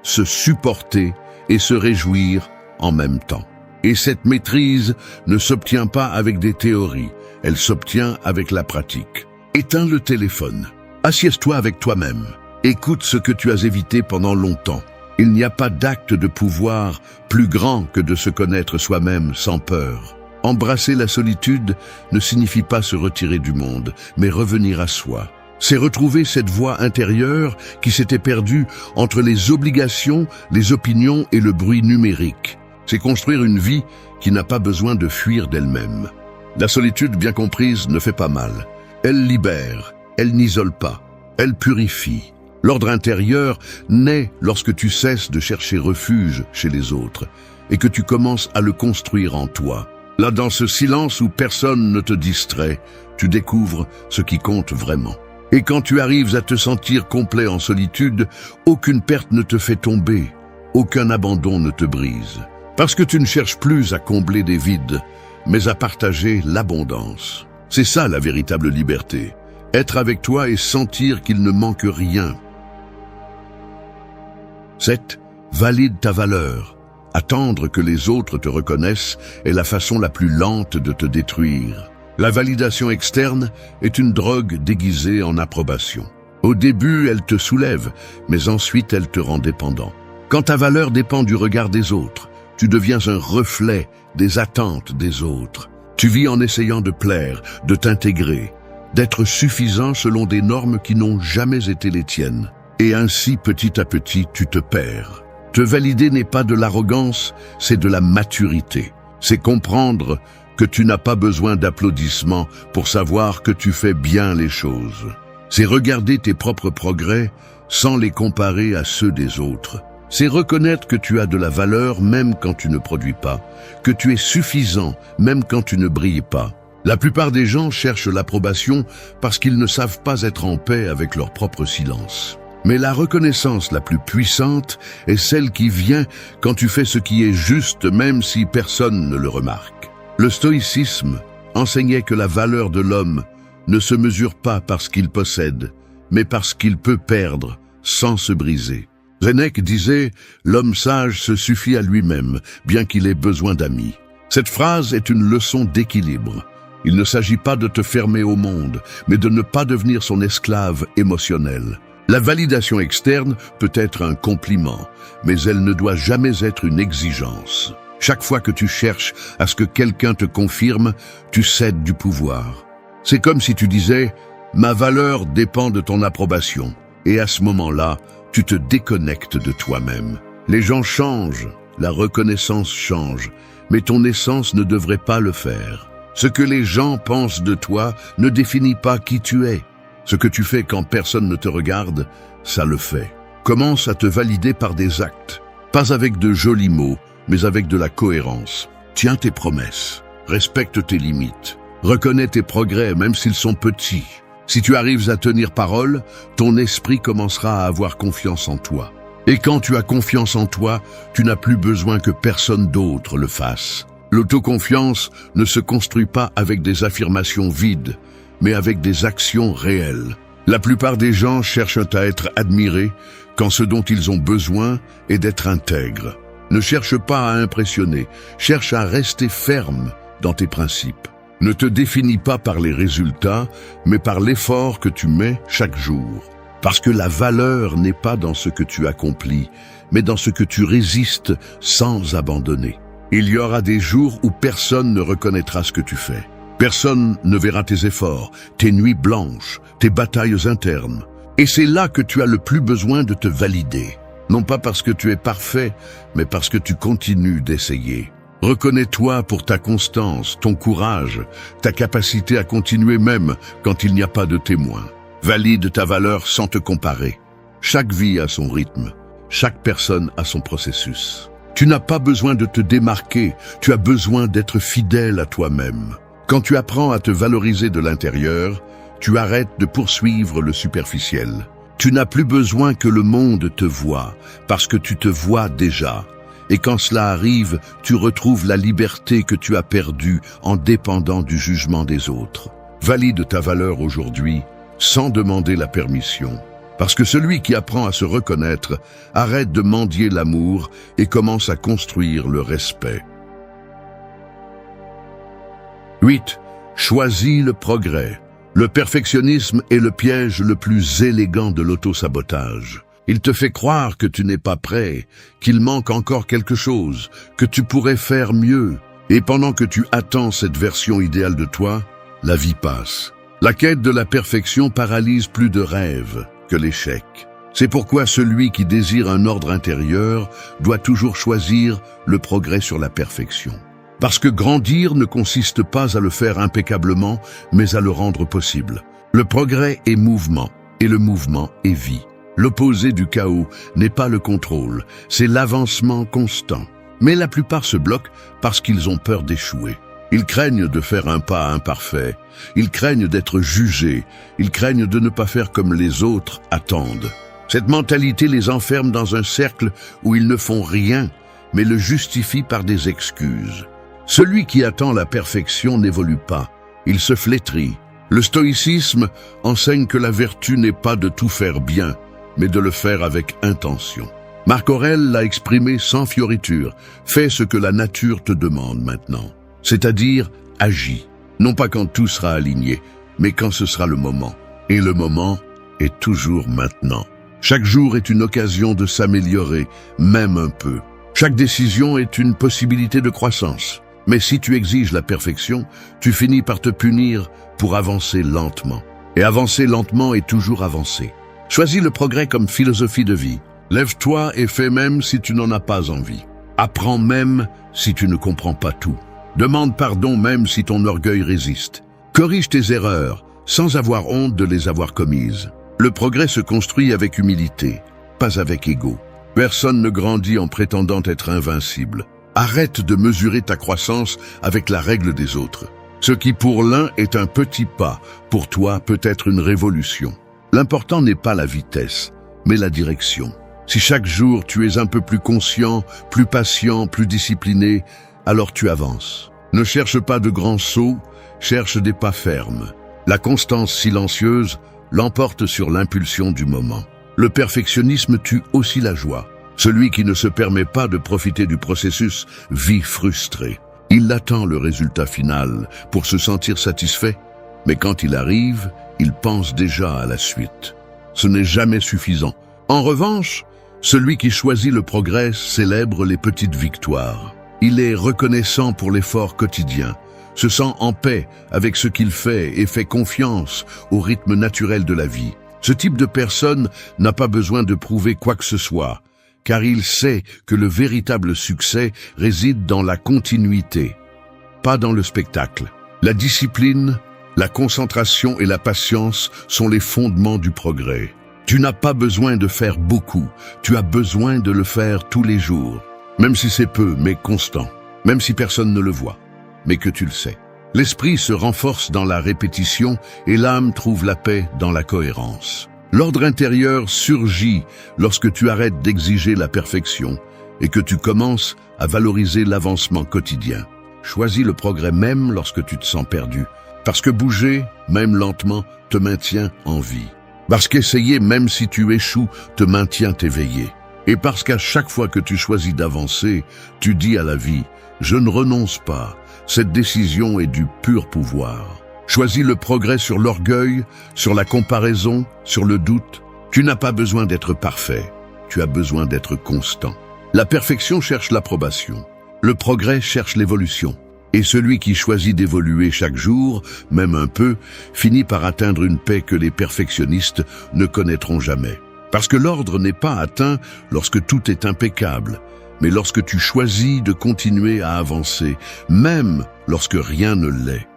se supporter et se réjouir en même temps. Et cette maîtrise ne s'obtient pas avec des théories, elle s'obtient avec la pratique. Éteins le téléphone, assieds-toi avec toi-même, écoute ce que tu as évité pendant longtemps. Il n'y a pas d'acte de pouvoir plus grand que de se connaître soi-même sans peur. Embrasser la solitude ne signifie pas se retirer du monde, mais revenir à soi. C'est retrouver cette voix intérieure qui s'était perdue entre les obligations, les opinions et le bruit numérique. C'est construire une vie qui n'a pas besoin de fuir d'elle-même. La solitude bien comprise ne fait pas mal. Elle libère, elle n'isole pas, elle purifie. L'ordre intérieur naît lorsque tu cesses de chercher refuge chez les autres et que tu commences à le construire en toi. Là, dans ce silence où personne ne te distrait, tu découvres ce qui compte vraiment. Et quand tu arrives à te sentir complet en solitude, aucune perte ne te fait tomber, aucun abandon ne te brise. Parce que tu ne cherches plus à combler des vides, mais à partager l'abondance. C'est ça la véritable liberté. Être avec toi et sentir qu'il ne manque rien. 7. Valide ta valeur. Attendre que les autres te reconnaissent est la façon la plus lente de te détruire. La validation externe est une drogue déguisée en approbation. Au début, elle te soulève, mais ensuite elle te rend dépendant. Quand ta valeur dépend du regard des autres, tu deviens un reflet des attentes des autres. Tu vis en essayant de plaire, de t'intégrer, d'être suffisant selon des normes qui n'ont jamais été les tiennes. Et ainsi, petit à petit, tu te perds. Te valider n'est pas de l'arrogance, c'est de la maturité. C'est comprendre que tu n'as pas besoin d'applaudissements pour savoir que tu fais bien les choses. C'est regarder tes propres progrès sans les comparer à ceux des autres. C'est reconnaître que tu as de la valeur même quand tu ne produis pas, que tu es suffisant même quand tu ne brilles pas. La plupart des gens cherchent l'approbation parce qu'ils ne savent pas être en paix avec leur propre silence. Mais la reconnaissance la plus puissante est celle qui vient quand tu fais ce qui est juste même si personne ne le remarque. Le stoïcisme enseignait que la valeur de l'homme ne se mesure pas par ce qu'il possède, mais parce qu'il peut perdre sans se briser. Sénèque disait « L'homme sage se suffit à lui-même, bien qu'il ait besoin d'amis ». Cette phrase est une leçon d'équilibre. Il ne s'agit pas de te fermer au monde, mais de ne pas devenir son esclave émotionnel. La validation externe peut être un compliment, mais elle ne doit jamais être une exigence. Chaque fois que tu cherches à ce que quelqu'un te confirme, tu cèdes du pouvoir. C'est comme si tu disais « Ma valeur dépend de ton approbation ». Et à ce moment-là, tu te déconnectes de toi-même. Les gens changent, la reconnaissance change, mais ton essence ne devrait pas le faire. Ce que les gens pensent de toi ne définit pas qui tu es. Ce que tu fais quand personne ne te regarde, ça le fait. Commence à te valider par des actes, pas avec de jolis mots, mais avec de la cohérence. Tiens tes promesses, respecte tes limites, reconnais tes progrès même s'ils sont petits. Si tu arrives à tenir parole, ton esprit commencera à avoir confiance en toi. Et quand tu as confiance en toi, tu n'as plus besoin que personne d'autre le fasse. L'autoconfiance ne se construit pas avec des affirmations vides, mais avec des actions réelles. La plupart des gens cherchent à être admirés quand ce dont ils ont besoin est d'être intègres. Ne cherche pas à impressionner, cherche à rester ferme dans tes principes. Ne te définis pas par les résultats, mais par l'effort que tu mets chaque jour. Parce que la valeur n'est pas dans ce que tu accomplis, mais dans ce que tu résistes sans abandonner. Il y aura des jours où personne ne reconnaîtra ce que tu fais. Personne ne verra tes efforts, tes nuits blanches, tes batailles internes. Et c'est là que tu as le plus besoin de te valider. Non pas parce que tu es parfait, mais parce que tu continues d'essayer. Reconnais-toi pour ta constance, ton courage, ta capacité à continuer même quand il n'y a pas de témoin. Valide ta valeur sans te comparer. Chaque vie a son rythme, chaque personne a son processus. Tu n'as pas besoin de te démarquer, tu as besoin d'être fidèle à toi-même. Quand tu apprends à te valoriser de l'intérieur, tu arrêtes de poursuivre le superficiel. Tu n'as plus besoin que le monde te voie, parce que tu te vois déjà. Et quand cela arrive, tu retrouves la liberté que tu as perdue en dépendant du jugement des autres. Valide ta valeur aujourd'hui, sans demander la permission. Parce que celui qui apprend à se reconnaître arrête de mendier l'amour et commence à construire le respect. 8. Choisis le progrès. Le perfectionnisme est le piège le plus élégant de l'autosabotage. Il te fait croire que tu n'es pas prêt, qu'il manque encore quelque chose, que tu pourrais faire mieux. Et pendant que tu attends cette version idéale de toi, la vie passe. La quête de la perfection paralyse plus de rêves que l'échec. C'est pourquoi celui qui désire un ordre intérieur doit toujours choisir le progrès sur la perfection. Parce que grandir ne consiste pas à le faire impeccablement, mais à le rendre possible. Le progrès est mouvement, et le mouvement est vie. L'opposé du chaos n'est pas le contrôle, c'est l'avancement constant. Mais la plupart se bloquent parce qu'ils ont peur d'échouer. Ils craignent de faire un pas imparfait, ils craignent d'être jugés, ils craignent de ne pas faire comme les autres attendent. Cette mentalité les enferme dans un cercle où ils ne font rien, mais le justifient par des excuses. Celui qui attend la perfection n'évolue pas, il se flétrit. Le stoïcisme enseigne que la vertu n'est pas de tout faire bien, mais de le faire avec intention. Marc Aurèle l'a exprimé sans fioriture. Fais ce que la nature te demande maintenant. C'est-à-dire, agis. Non pas quand tout sera aligné, mais quand ce sera le moment. Et le moment est toujours maintenant. Chaque jour est une occasion de s'améliorer, même un peu. Chaque décision est une possibilité de croissance. Mais si tu exiges la perfection, tu finis par te punir pour avancer lentement. Et avancer lentement est toujours avancer. Choisis le progrès comme philosophie de vie. Lève-toi et fais même si tu n'en as pas envie. Apprends même si tu ne comprends pas tout. Demande pardon même si ton orgueil résiste. Corrige tes erreurs sans avoir honte de les avoir commises. Le progrès se construit avec humilité, pas avec ego. Personne ne grandit en prétendant être invincible. Arrête de mesurer ta croissance avec la règle des autres. Ce qui pour l'un est un petit pas, pour toi peut être une révolution. L'important n'est pas la vitesse, mais la direction. Si chaque jour tu es un peu plus conscient, plus patient, plus discipliné, alors tu avances. Ne cherche pas de grands sauts, cherche des pas fermes. La constance silencieuse l'emporte sur l'impulsion du moment. Le perfectionnisme tue aussi la joie. Celui qui ne se permet pas de profiter du processus vit frustré. Il attend le résultat final pour se sentir satisfait, mais quand il arrive, il pense déjà à la suite. Ce n'est jamais suffisant. En revanche, celui qui choisit le progrès célèbre les petites victoires. Il est reconnaissant pour l'effort quotidien, se sent en paix avec ce qu'il fait et fait confiance au rythme naturel de la vie. Ce type de personne n'a pas besoin de prouver quoi que ce soit, car il sait que le véritable succès réside dans la continuité, pas dans le spectacle. La discipline, la concentration et la patience sont les fondements du progrès. Tu n'as pas besoin de faire beaucoup, tu as besoin de le faire tous les jours. Même si c'est peu, mais constant. Même si personne ne le voit, mais que tu le sais. L'esprit se renforce dans la répétition et l'âme trouve la paix dans la cohérence. L'ordre intérieur surgit lorsque tu arrêtes d'exiger la perfection et que tu commences à valoriser l'avancement quotidien. Choisis le progrès même lorsque tu te sens perdu, parce que bouger, même lentement, te maintient en vie. Parce qu'essayer, même si tu échoues, te maintient éveillé. Et parce qu'à chaque fois que tu choisis d'avancer, tu dis à la vie, « Je ne renonce pas, cette décision est du pur pouvoir. » Choisis le progrès sur l'orgueil, sur la comparaison, sur le doute. Tu n'as pas besoin d'être parfait, tu as besoin d'être constant. La perfection cherche l'approbation, le progrès cherche l'évolution. Et celui qui choisit d'évoluer chaque jour, même un peu, finit par atteindre une paix que les perfectionnistes ne connaîtront jamais. Parce que l'ordre n'est pas atteint lorsque tout est impeccable, mais lorsque tu choisis de continuer à avancer, même lorsque rien ne l'est.